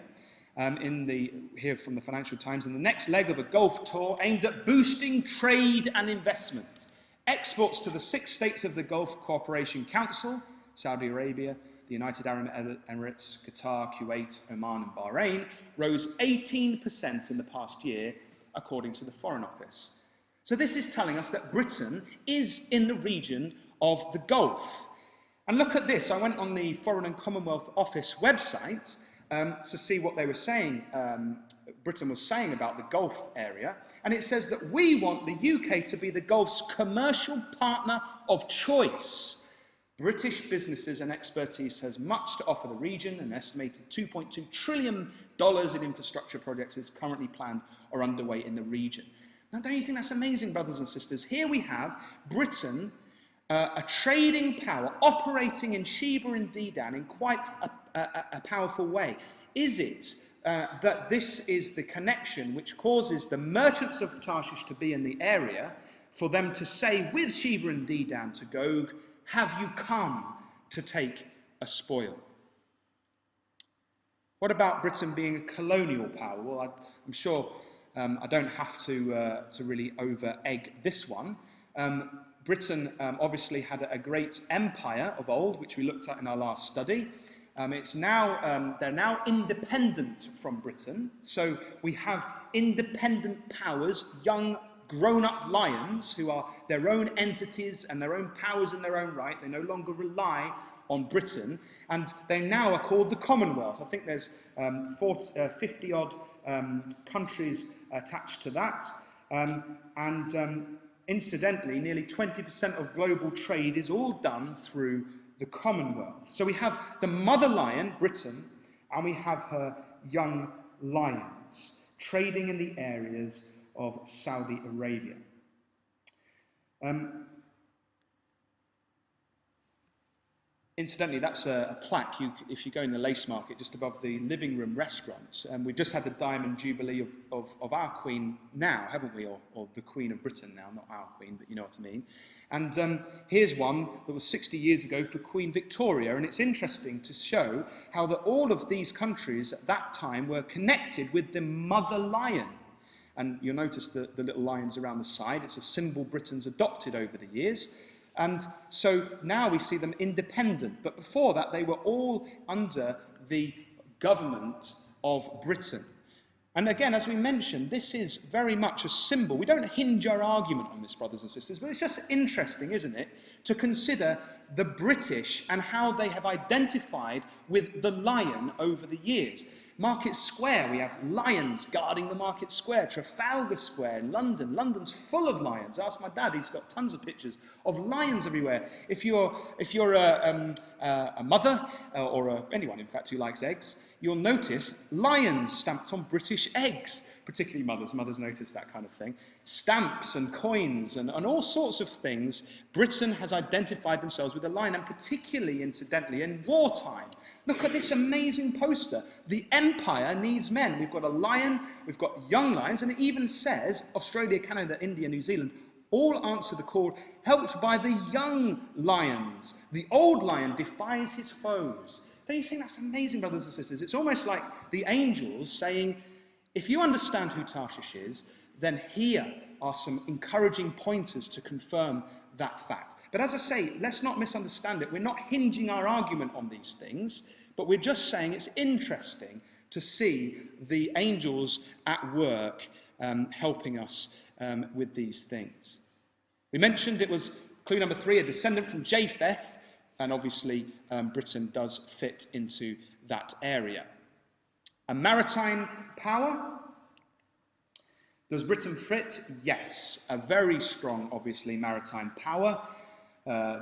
here from the Financial Times, in the next leg of a Gulf tour aimed at boosting trade and investment. Exports to the 6 states of the Gulf Cooperation Council, Saudi Arabia, the United Arab Emirates, Qatar, Kuwait, Oman and Bahrain, rose 18% in the past year, according to the Foreign Office. So this is telling us that Britain is in the region of the Gulf. And look at this. I went on the Foreign and Commonwealth Office website to see what they were saying, Britain was saying about the Gulf area. And it says that we want the UK to be the Gulf's commercial partner of choice. British businesses and expertise has much to offer the region. An estimated $2.2 trillion in infrastructure projects is currently planned or underway in the region. Now, don't you think that's amazing, brothers and sisters? Here we have Britain, a trading power operating in Sheba and Dedan in quite a powerful way. Is it that this is the connection which causes the merchants of Tarshish to be in the area, for them to say with Sheba and Dedan to Gog, have you come to take a spoil? What about Britain being a colonial power? Well, I'm sure I don't have to really over-egg this one. Britain obviously had a great empire of old, which we looked at in our last study. They're now independent from Britain. So we have independent powers, young grown-up lions who are their own entities and their own powers in their own right. They no longer rely on Britain, and they now are called the Commonwealth. I think there's 50-odd countries attached to that, incidentally, nearly 20% of global trade is all done through the Commonwealth. So we have the mother lion, Britain, and we have her young lions trading in the areas of Saudi Arabia. Incidentally, that's a plaque if you go in the Lace Market just above the living room restaurant. We've just had the Diamond Jubilee of our Queen now, haven't we? Or the Queen of Britain now, not our Queen, but you know what I mean. And here's one that was 60 years ago for Queen Victoria, and it's interesting to show how that all of these countries at that time were connected with the mother lion. And you'll notice the little lions around the side. It's a symbol Britain's adopted over the years. And so now we see them independent. But before that, they were all under the government of Britain. And again, as we mentioned, this is very much a symbol. We don't hinge our argument on this, brothers and sisters, but it's just interesting, isn't it, to consider the British and how they have identified with the lion over the years. Market Square, we have lions guarding the Market Square. Trafalgar Square in London. London's full of lions. Ask my dad, he's got tons of pictures of lions everywhere. If you're a mother, or anyone, in fact, who likes eggs, you'll notice lions stamped on British eggs, particularly mothers. Mothers notice that kind of thing. Stamps and coins and all sorts of things. Britain has identified themselves with the lion, and particularly, incidentally, in wartime. Look at this amazing poster. The empire needs men. We've got a lion, we've got young lions, and it even says Australia, Canada, India, New Zealand all answer the call, helped by the young lions. The old lion defies his foes. Don't you think that's amazing, brothers and sisters? It's almost like the angels saying, if you understand who Tarshish is, then here are some encouraging pointers to confirm that fact. But as I say, let's not misunderstand it. We're not hinging our argument on these things, but we're just saying it's interesting to see the angels at work helping us with these things. We mentioned it was clue number 3, a descendant from Japheth, and obviously Britain does fit into that area. A maritime power. Does Britain fit? Yes. A very strong, obviously, maritime power.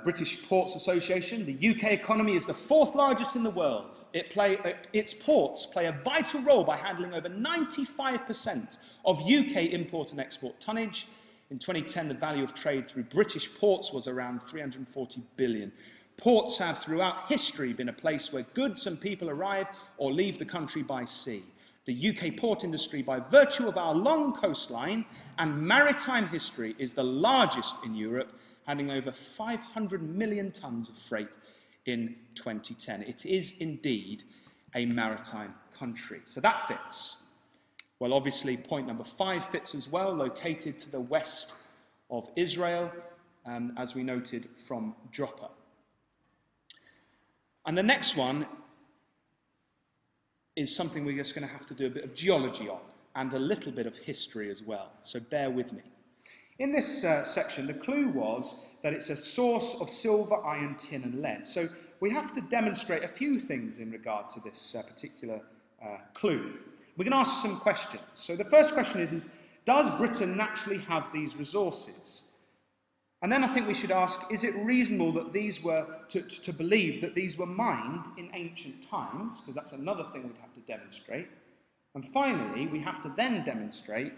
British Ports Association, the UK economy is the 4th largest in the world. Its ports play a vital role by handling over 95% of UK import and export tonnage. In 2010, the value of trade through British ports was around 340 billion. Ports have throughout history been a place where goods and people arrive or leave the country by sea. The UK port industry, by virtue of our long coastline and maritime history, is the largest in Europe, handling over 500 million tonnes of freight in 2010. It is indeed a maritime country. So that fits. Well, obviously, point number 5 fits as well, located to the west of Israel, as we noted from Joppa. And the next one is something we're just going to have to do a bit of geology on, and a little bit of history as well, so bear with me. In this section, the clue was that it's a source of silver, iron, tin and lead. So we have to demonstrate a few things in regard to this particular clue. We're going to ask some questions. So the first question is does Britain naturally have these resources? And then I think we should ask, is it reasonable that these were, to believe that these were mined in ancient times? Because that's another thing we'd have to demonstrate. And finally, we have to then demonstrate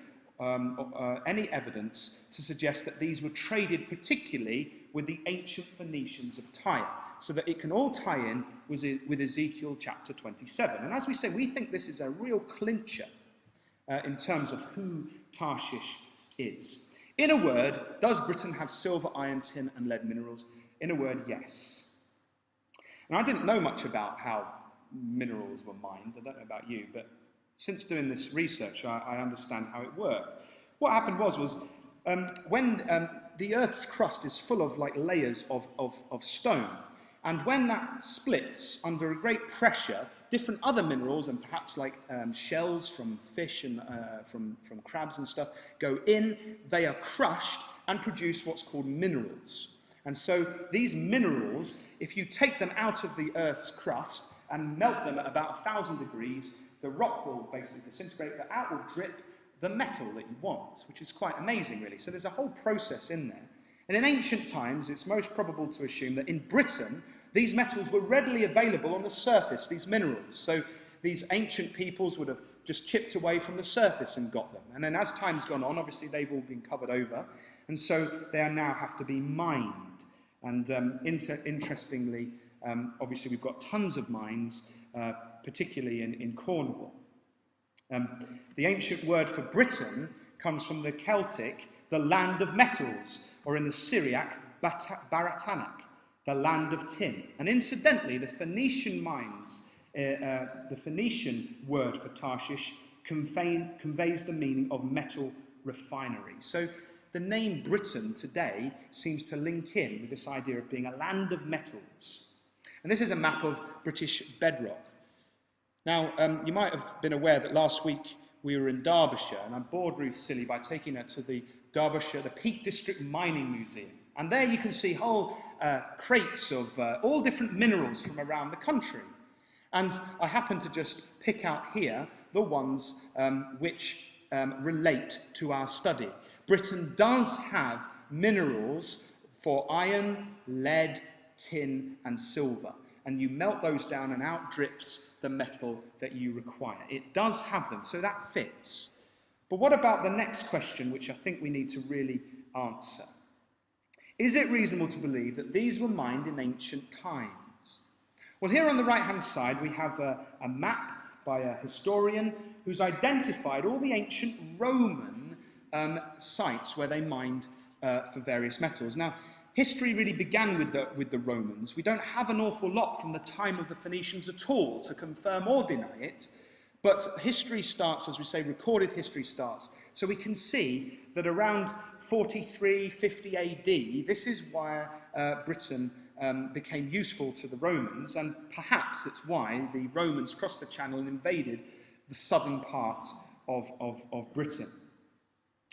any evidence to suggest that these were traded particularly with the ancient Phoenicians of Tyre, so that it can all tie in with Ezekiel chapter 27. And as we say, we think this is a real clincher in terms of who Tarshish is. In a word, does Britain have silver, iron, tin and lead minerals? In a word, yes. And I didn't know much about how minerals were mined. I don't know about you, but since doing this research, I understand how it worked. What happened was when the Earth's crust is full of like layers of stone, and when that splits under a great pressure, different other minerals and perhaps like shells from fish and from crabs and stuff go in, they are crushed and produce what's called minerals. And so these minerals, if you take them out of the Earth's crust and melt them at about 1,000 degrees, the rock will basically disintegrate, but out will drip the metal that you want, which is quite amazing, really. So there's a whole process in there. And in ancient times, it's most probable to assume that in Britain, These metals were readily available on the surface, these minerals. So these ancient peoples would have just chipped away from the surface and got them. And then as time's gone on, obviously they've all been covered over, and so they now have to be mined. And interestingly, obviously we've got tons of mines, particularly in Cornwall. The ancient word for Britain comes from the Celtic, the land of metals, or in the Syriac, Baratanak, the land of tin. And incidentally, the Phoenician mines, the Phoenician word for Tarshish conveys the meaning of metal refinery. So the name Britain today seems to link in with this idea of being a land of metals. And this is a map of British bedrock. Now, you might have been aware that last week we were in Derbyshire, and I bored Ruth silly by taking her to the Peak District Mining Museum. And there you can see whole crates of all different minerals from around the country. And I happened to just pick out here the ones which relate to our study. Britain does have minerals for iron, lead, tin, and silver. And you melt those down and out drips the metal that you require. It does have them, so that fits. But what about the next question, which I think we need to really answer? Is it reasonable to believe that these were mined in ancient times? Well, here on the right-hand side, we have a map by a historian who's identified all the ancient Roman sites where they mined for various metals. Now, history really began with the Romans. We don't have an awful lot from the time of the Phoenicians at all to confirm or deny it, but history starts, as we say, recorded history starts. So we can see that around 43, 50 AD, this is why Britain became useful to the Romans, and perhaps it's why the Romans crossed the Channel and invaded the southern part of Britain.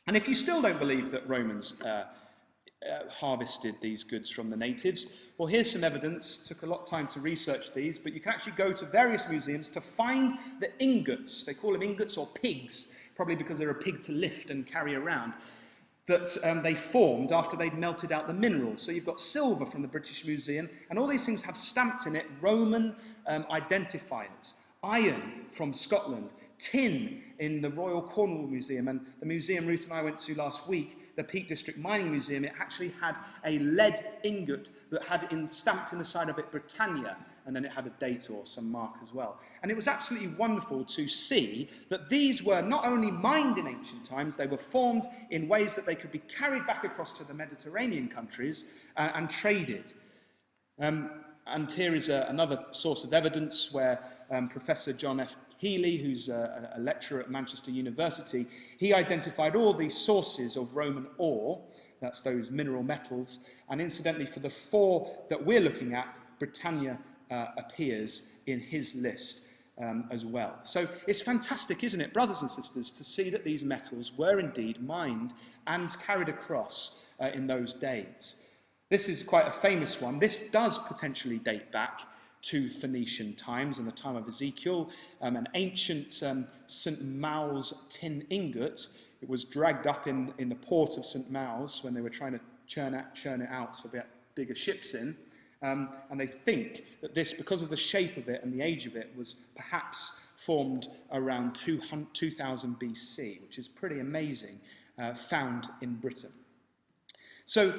And if you still don't believe that Romans harvested these goods from the natives, well, here's some evidence. Took a lot of time to research these, but you can actually go to various museums to find the ingots. They call them ingots or pigs, probably because they're a pig to lift and carry around, that they formed after they'd melted out the minerals. So you've got silver from the British Museum, and all these things have stamped in it Roman identifiers. Iron from Scotland, tin in the Royal Cornwall Museum, and the museum Ruth and I went to last week, the Peak District Mining Museum, it actually had a lead ingot that had stamped in the side of it Britannia, and then it had a date or some mark as well. And it was absolutely wonderful to see that these were not only mined in ancient times, they were formed in ways that they could be carried back across to the Mediterranean countries and traded. And here is another source of evidence where Professor John F. Healy, who's a lecturer at Manchester University, he identified all these sources of Roman ore, that's those mineral metals, and incidentally for the four that we're looking at, Britannia appears in his list as well. So it's fantastic, isn't it, brothers and sisters, to see that these metals were indeed mined and carried across in those days. This is quite a famous one. This does potentially date back to Phoenician times and the time of Ezekiel. An ancient St. Mau's tin ingot. It was dragged up in the port of St. Mau's when they were trying to churn it out so get bigger ships in. And they think that this, because of the shape of it and the age of it, was perhaps formed around 2000 BC, which is pretty amazing, found in Britain. So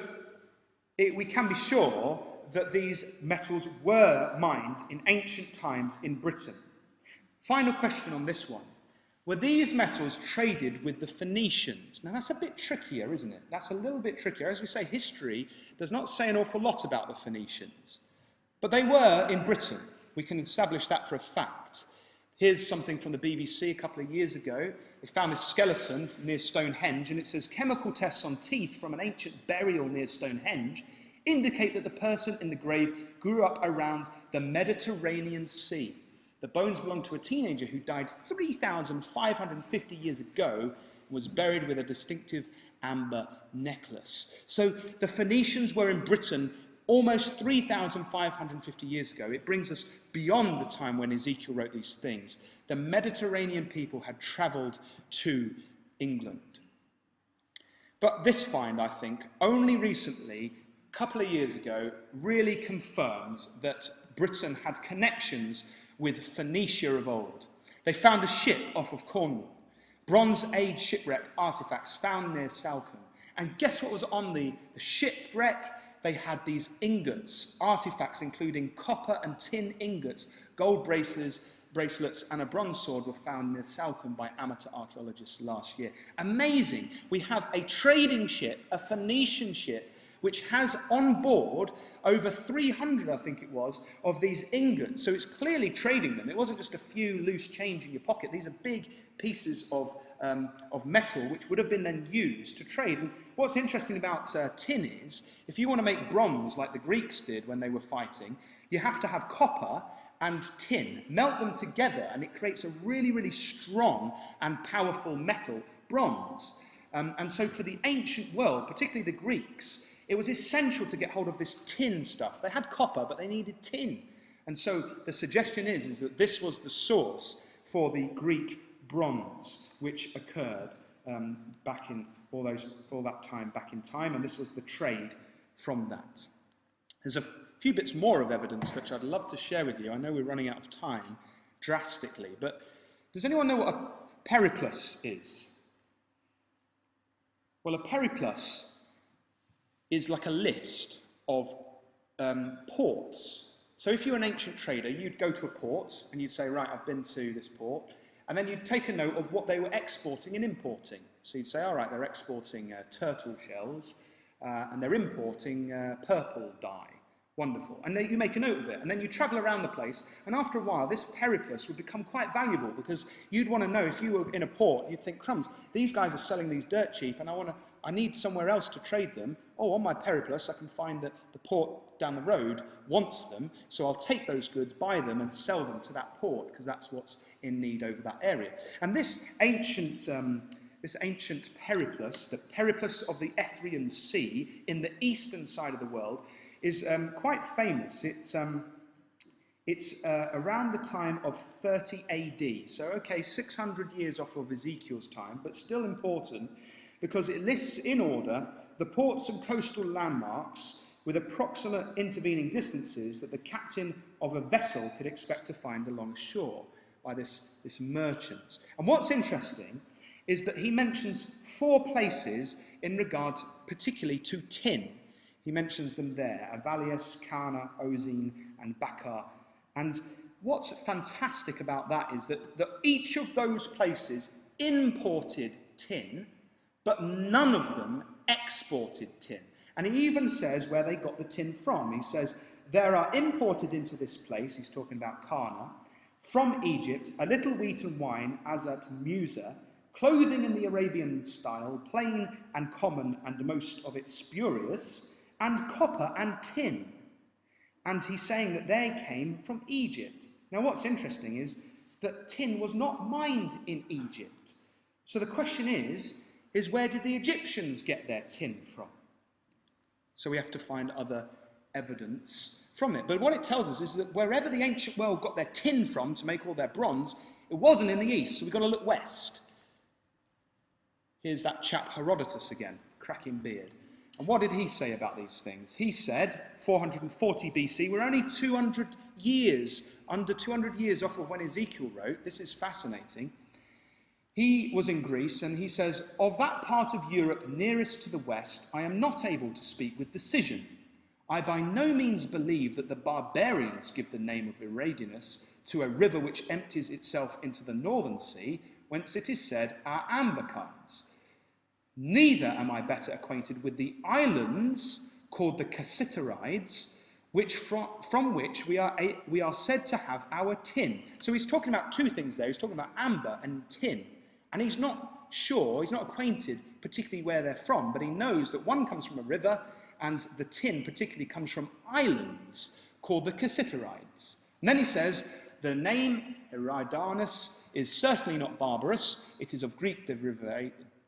we can be sure that these metals were mined in ancient times in Britain. Final question on this one. Were these metals traded with the Phoenicians? Now that's a bit trickier, isn't it? That's a little bit trickier. As we say, history does not say an awful lot about the Phoenicians. But they were in Britain. We can establish that for a fact. Here's something from the BBC a couple of years ago. They found this skeleton near Stonehenge, and it says, chemical tests on teeth from an ancient burial near Stonehenge indicate that the person in the grave grew up around the Mediterranean Sea. The bones belong to a teenager who died 3,550 years ago and was buried with a distinctive amber necklace. So the Phoenicians were in Britain almost 3,550 years ago. It brings us beyond the time when Ezekiel wrote these things. The Mediterranean people had travelled to England. But this find, I think, only recently couple of years ago really confirms that Britain had connections with Phoenicia of old. They found a ship off of Cornwall, Bronze Age shipwreck artifacts found near Salcombe. And guess what was on the shipwreck? They had these ingots, artifacts including copper and tin ingots, gold bracelets and a bronze sword were found near Salcombe by amateur archaeologists last year. Amazing. We have a trading ship, a Phoenician ship, which has on board over 300, I think it was, of these ingots. So it's clearly trading them. It wasn't just a few loose change in your pocket. These are big pieces of metal which would have been then used to trade. And what's interesting about tin is, if you want to make bronze like the Greeks did when they were fighting, you have to have copper and tin, melt them together, and it creates a really, really strong and powerful metal, bronze. And so for the ancient world, particularly the Greeks, it was essential to get hold of this tin stuff. They had copper, but they needed tin. And so the suggestion is that this was the source for the Greek bronze, which occurred back in all that time back in time, and this was the trade from that. There's a few bits more of evidence that I'd love to share with you. I know we're running out of time drastically, but does anyone know what a periplus is? Well, a periplus is like a list of ports. So if you're an ancient trader, you'd go to a port and you'd say, right, I've been to this port, and then you'd take a note of what they were exporting and importing. So you'd say, all right, they're exporting turtle shells, and they're importing purple dye. Wonderful. And then you make a note of it, and then you travel around the place, and after a while, this periplus would become quite valuable, because you'd want to know, if you were in a port, you'd think, crumbs, these guys are selling these dirt cheap, and I need somewhere else to trade them. Oh, on my periplus, I can find that the port down the road wants them, so I'll take those goods, buy them, and sell them to that port, because that's what's in need over that area. And this ancient periplus, the periplus of the Ethiopian Sea, in the eastern side of the world, is quite famous. It's around the time of 30 AD. So, okay, 600 years off of Ezekiel's time, but still important, because it lists in order the ports and coastal landmarks with approximate intervening distances that the captain of a vessel could expect to find along shore by this merchant. And what's interesting is that he mentions 4 places in regard particularly to tin. He mentions them there: Avalius, Cana, Ozine, and Bakar. And what's fantastic about that is that each of those places imported tin, but none of them exported tin. And he even says where they got the tin from. He says, there are imported into this place, he's talking about Cana, from Egypt, a little wheat and wine, as at Musa, clothing in the Arabian style, plain and common, and most of it spurious, and copper and tin. And he's saying that they came from Egypt. Now, what's interesting is that tin was not mined in Egypt. So the question is where did the Egyptians get their tin from? So we have to find other evidence from it. But what it tells us is that wherever the ancient world got their tin from to make all their bronze, it wasn't in the east, so we've got to look west. Here's that chap Herodotus again, cracking beard. And what did he say about these things? He said, 440 BC, we're only 200 years, under 200 years off of when Ezekiel wrote. This is fascinating. He was in Greece, and he says, of that part of Europe nearest to the west, I am not able to speak with decision. I by no means believe that the barbarians give the name of Eridanus to a river which empties itself into the northern sea, whence it is said, our amber comes. Neither am I better acquainted with the islands called the Cassiterides, which from which we are said to have our tin. So he's talking about 2 things there. He's talking about amber and tin. And he's not sure, he's not acquainted particularly where they're from, but he knows that one comes from a river, and the tin particularly comes from islands called the Cassiterides. And then he says, the name Eridanus is certainly not barbarous. It is of Greek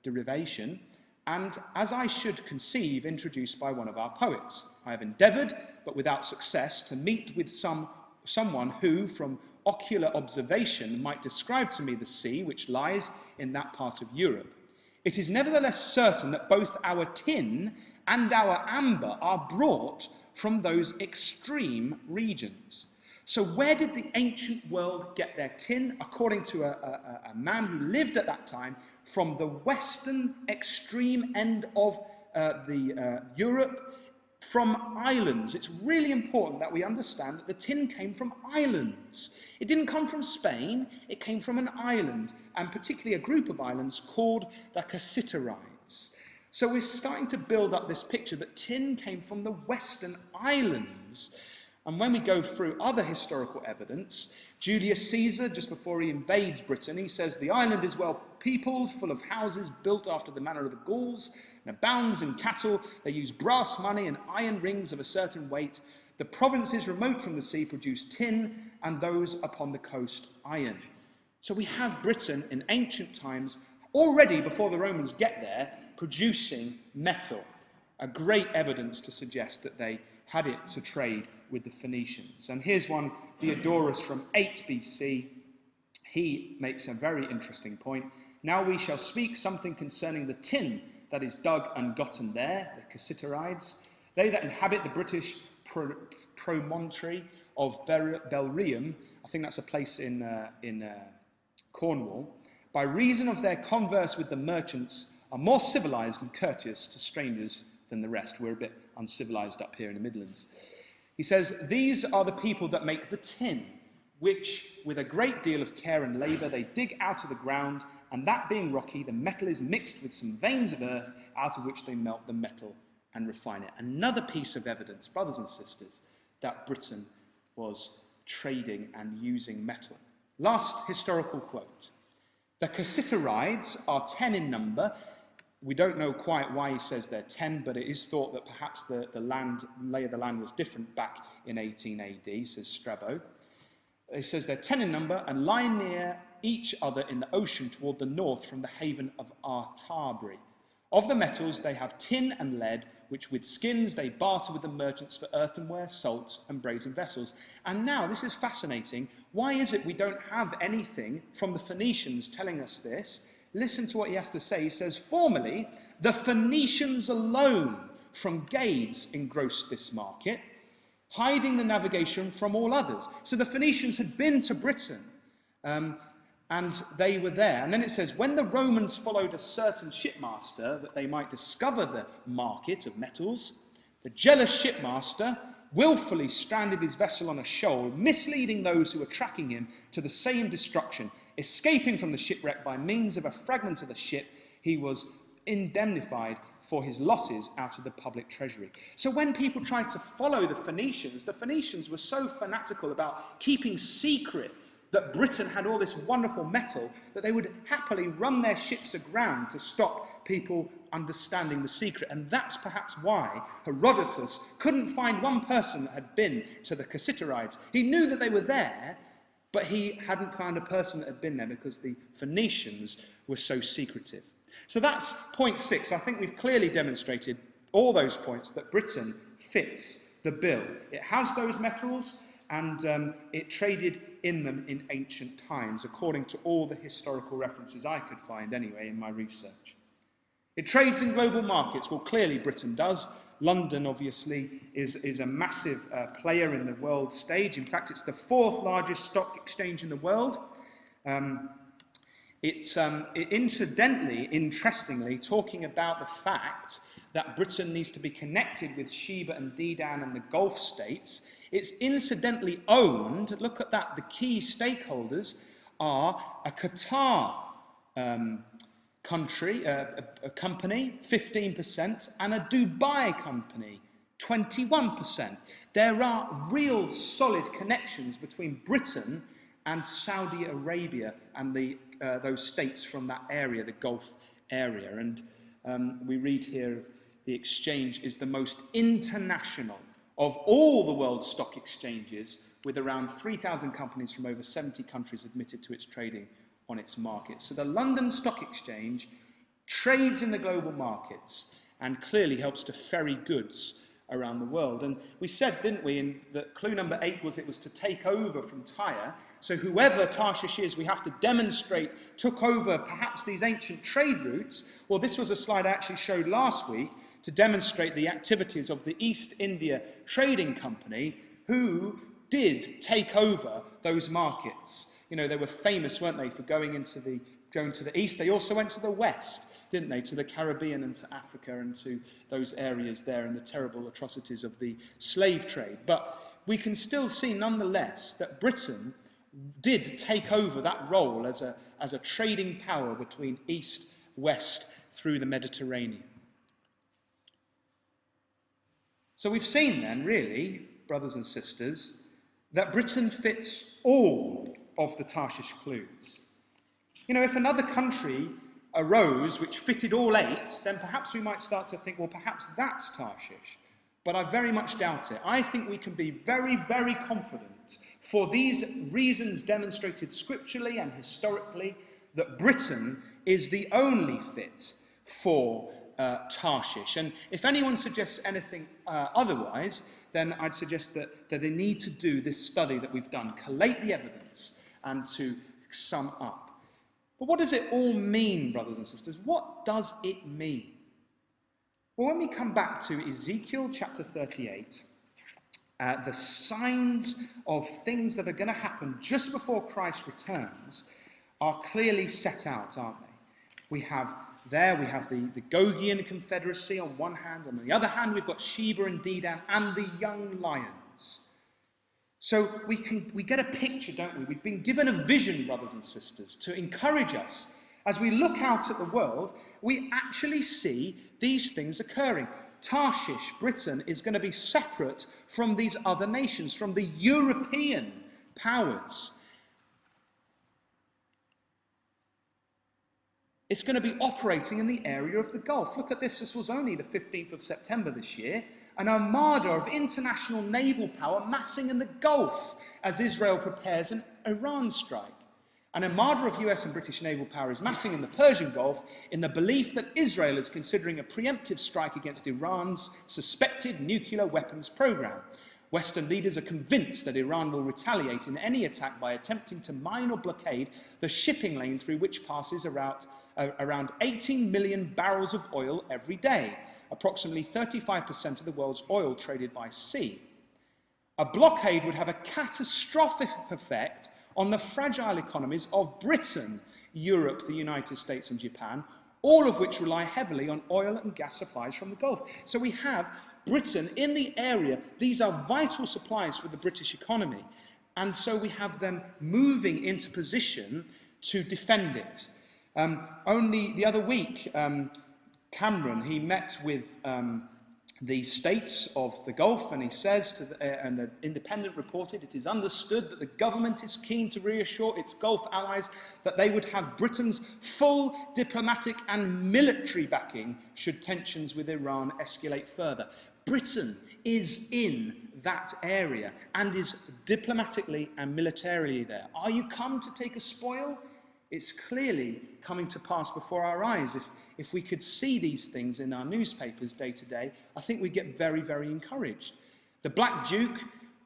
derivation, and as I should conceive, introduced by one of our poets. I have endeavoured, but without success, to meet with someone who, from ocular observation, might describe to me the sea which lies in that part of Europe. It is nevertheless certain that both our tin and our amber are brought from those extreme regions. So where did the ancient world get their tin? According to a man who lived at that time, from the western extreme end of Europe, from islands. It's really important that we understand that the tin came from islands. It didn't come from Spain, it came from an island, and particularly a group of islands called the Cassiterides. So we're starting to build up this picture that tin came from the western islands. And when we go through other historical evidence, Julius Caesar, just before he invades Britain, he says, the island is well peopled, full of houses built after the manner of the Gauls, and abounds in cattle. They use brass money and iron rings of a certain weight. The provinces remote from the sea produce tin, and those upon the coast iron. So we have Britain in ancient times, already before the Romans get there, producing metal. A great evidence to suggest that they had it to trade with the Phoenicians. And here's one, Diodorus from 8 BC. He makes a very interesting point. Now we shall speak something concerning the tin that is dug and gotten there, the Cassiterides. They that inhabit the British promontory of Belrium, I think that's a place in Cornwall, by reason of their converse with the merchants, are more civilized and courteous to strangers than the rest. We're a bit uncivilized up here in the Midlands. He says, these are the people that make the tin, which with a great deal of care and labour they dig out of the ground, and that being rocky, the metal is mixed with some veins of earth, out of which they melt the metal and refine it. Another piece of evidence, brothers and sisters, that Britain was trading and using metal. Last historical quote. The Cassiterides are 10 in number. We don't know quite why he says they're 10, but it is thought that perhaps the lay of the land was different back in 18 AD, says Strabo. It says they're 10 in number and lie near each other in the ocean toward the north from the haven of Artabri. Of the metals, they have tin and lead, which with skins they barter with the merchants for earthenware, salts, and brazen vessels. And now, this is fascinating. Why is it we don't have anything from the Phoenicians telling us this? Listen to what he has to say. He says, formerly, the Phoenicians alone from Gades engrossed this market, hiding the navigation from all others. So the Phoenicians had been to Britain, and they were there. And then it says, when the Romans followed a certain shipmaster that they might discover the market of metals, the jealous shipmaster willfully stranded his vessel on a shoal, misleading those who were tracking him to the same destruction. Escaping from the shipwreck by means of a fragment of the ship, he was indemnified for his losses out of the public treasury. So when people tried to follow the Phoenicians were so fanatical about keeping secret that Britain had all this wonderful metal that they would happily run their ships aground to stop people understanding the secret. And that's perhaps why Herodotus couldn't find one person that had been to the Cassiterides. He knew that they were there, but he hadn't found a person that had been there because the Phoenicians were so secretive. So that's point 6. I think we've clearly demonstrated all those points that Britain fits the bill. It has those metals, and it traded in them in ancient times, according to all the historical references I could find anyway in my research. It trades in global markets. Well, clearly Britain does. London, obviously, is a massive player in the world stage. In fact, it's the 4th largest stock exchange in the world. Interestingly, talking about the fact that Britain needs to be connected with Sheba and Dedan and the Gulf states, it's incidentally owned, look at that, the key stakeholders are a Qatar country, a company, 15%, and a Dubai company, 21%. There are real solid connections between Britain and Saudi Arabia and those states from that area, the Gulf area. And we read here, the exchange is the most international of all the world's stock exchanges, with around 3,000 companies from over 70 countries admitted to its trading on its market. So the London Stock Exchange trades in the global markets and clearly helps to ferry goods around the world. And we said, didn't we, that clue number 8 was it was to take over from Tyre. So whoever Tarshish is, we have to demonstrate, took over perhaps these ancient trade routes. Well, this was a slide I actually showed last week, to demonstrate the activities of the East India Trading Company, who did take over those markets. You know, they were famous, weren't they, for going to the east. They also went to the west, didn't they, to the Caribbean and to Africa and to those areas there and the terrible atrocities of the slave trade. But we can still see, nonetheless, that Britain did take over that role as a trading power between east, west, through the Mediterranean. So we've seen then, really, brothers and sisters, that Britain fits all of the Tarshish clues. You know, if another country arose which fitted all 8, then perhaps we might start to think, well, perhaps that's Tarshish. But I very much doubt it. I think we can be very, very confident, for these reasons demonstrated scripturally and historically, that Britain is the only fit for Tarshish. And if anyone suggests anything otherwise, then I'd suggest that they need to do this study that we've done, collate the evidence, and to sum up. But what does it all mean, brothers and sisters? What does it mean? Well, when we come back to Ezekiel chapter 38, the signs of things that are going to happen just before Christ returns are clearly set out, aren't they? We have the Gogian Confederacy on one hand. On the other hand, we've got Sheba and Dedan and the young lions. So we get a picture, don't we? We've been given a vision, brothers and sisters, to encourage us. As we look out at the world, we actually see these things occurring. Tarshish, Britain, is going to be separate from these other nations, from the European powers. It's going to be operating in the area of the Gulf. Look at this. This was only the 15th of September this year. An armada of international naval power massing in the Gulf as Israel prepares an Iran strike. An armada of US and British naval power is massing in the Persian Gulf in the belief that Israel is considering a preemptive strike against Iran's suspected nuclear weapons program. Western leaders are convinced that Iran will retaliate in any attack by attempting to mine or blockade the shipping lane through which passes around 18 million barrels of oil every day, approximately 35% of the world's oil traded by sea. A blockade would have a catastrophic effect on the fragile economies of Britain, Europe, the United States and Japan, all of which rely heavily on oil and gas supplies from the Gulf. So we have Britain in the area. These are vital supplies for the British economy. And so we have them moving into position to defend it. Only the other week, Cameron, he met with the states of the Gulf, and he says, and the Independent reported, it is understood that the government is keen to reassure its Gulf allies that they would have Britain's full diplomatic and military backing should tensions with Iran escalate further. Britain is in that area and is diplomatically and militarily there. Are you come to take a spoil? It's clearly coming to pass before our eyes. If we could see these things in our newspapers day to day, I think we'd get very, very encouraged. The Black Duke,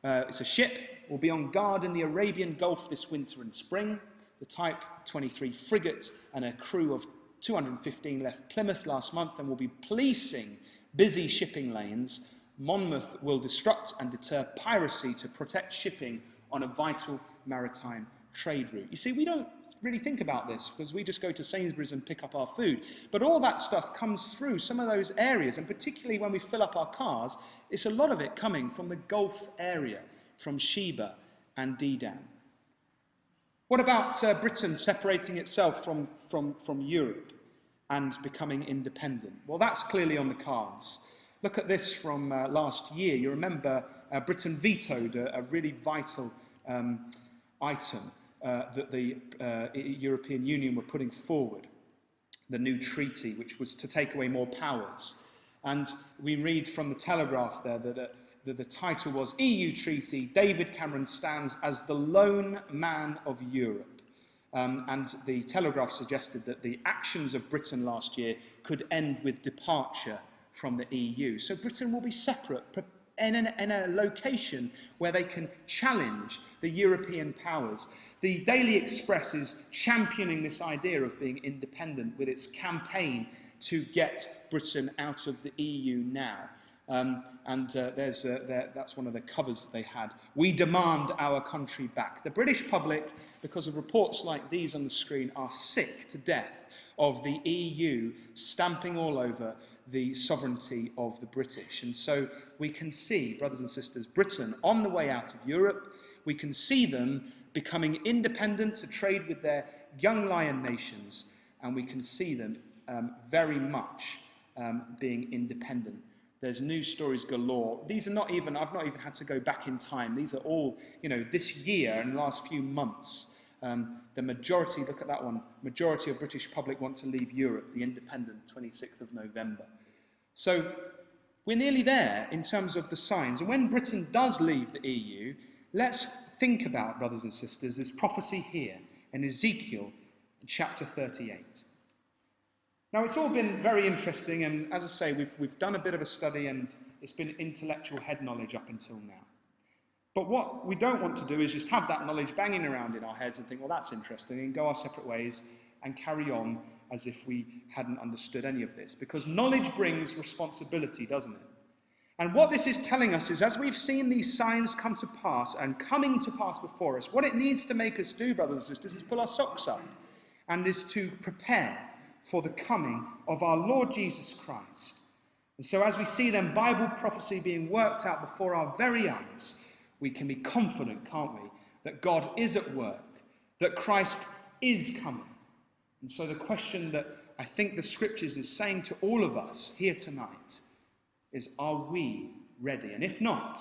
it's a ship, will be on guard in the Arabian Gulf this winter and spring. The Type 23 frigate and a crew of 215 left Plymouth last month and will be policing busy shipping lanes. Monmouth will disrupt and deter piracy to protect shipping on a vital maritime trade route. You see, we don't really think about this because we just go to Sainsbury's and pick up our food. But all that stuff comes through some of those areas, and particularly when we fill up our cars, it's a lot of it coming from the Gulf area, from Sheba and Dedan. What about Britain separating itself from Europe and becoming independent? Well, that's clearly on the cards. Look at this from last year. You remember Britain vetoed a really vital item that the European Union were putting forward, the new treaty, which was to take away more powers. And we read from the Telegraph there that the title was EU Treaty, David Cameron stands as the lone man of Europe. And the Telegraph suggested that the actions of Britain last year could end with departure from the EU. So Britain will be separate in a location where they can challenge the European powers. The Daily Express is championing this idea of being independent with its campaign to get Britain out of the EU now. That's one of the covers that they had. We demand our country back. The British public, because of reports like these on the screen, are sick to death of the EU stamping all over the sovereignty of the British. And so we can see, brothers and sisters, Britain on the way out of Europe. We can see them becoming independent to trade with their young lion nations, and we can see them very much being independent. There's news stories galore. These are not even, I've not even had to go back in time. These are all, this year and the last few months. The majority, look at that one, majority of British public want to leave Europe, the independent, 26th of November. So we're nearly there in terms of the signs. And when Britain does leave the EU, let's think about, brothers and sisters, this prophecy here in Ezekiel chapter 38. Now, it's all been very interesting, and as I say, we've done a bit of a study, and it's been intellectual head knowledge up until now. But what we don't want to do is just have that knowledge banging around in our heads and think, well, that's interesting, and go our separate ways and carry on as if we hadn't understood any of this. Because knowledge brings responsibility, doesn't it? And what this is telling us is, as we've seen these signs come to pass and coming to pass before us, what it needs to make us do, brothers and sisters, is pull our socks up and is to prepare for the coming of our Lord Jesus Christ. And so as we see then Bible prophecy being worked out before our very eyes, we can be confident, can't we, that God is at work, that Christ is coming. And so the question that I think the Scriptures is saying to all of us here tonight is, are we ready? And if not,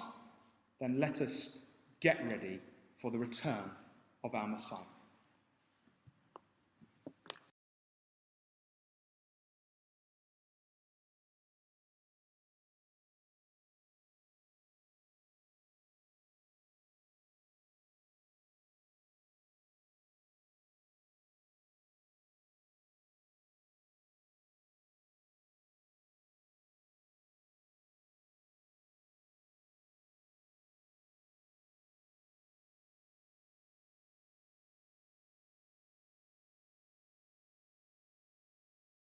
then let us get ready for the return of our Messiah.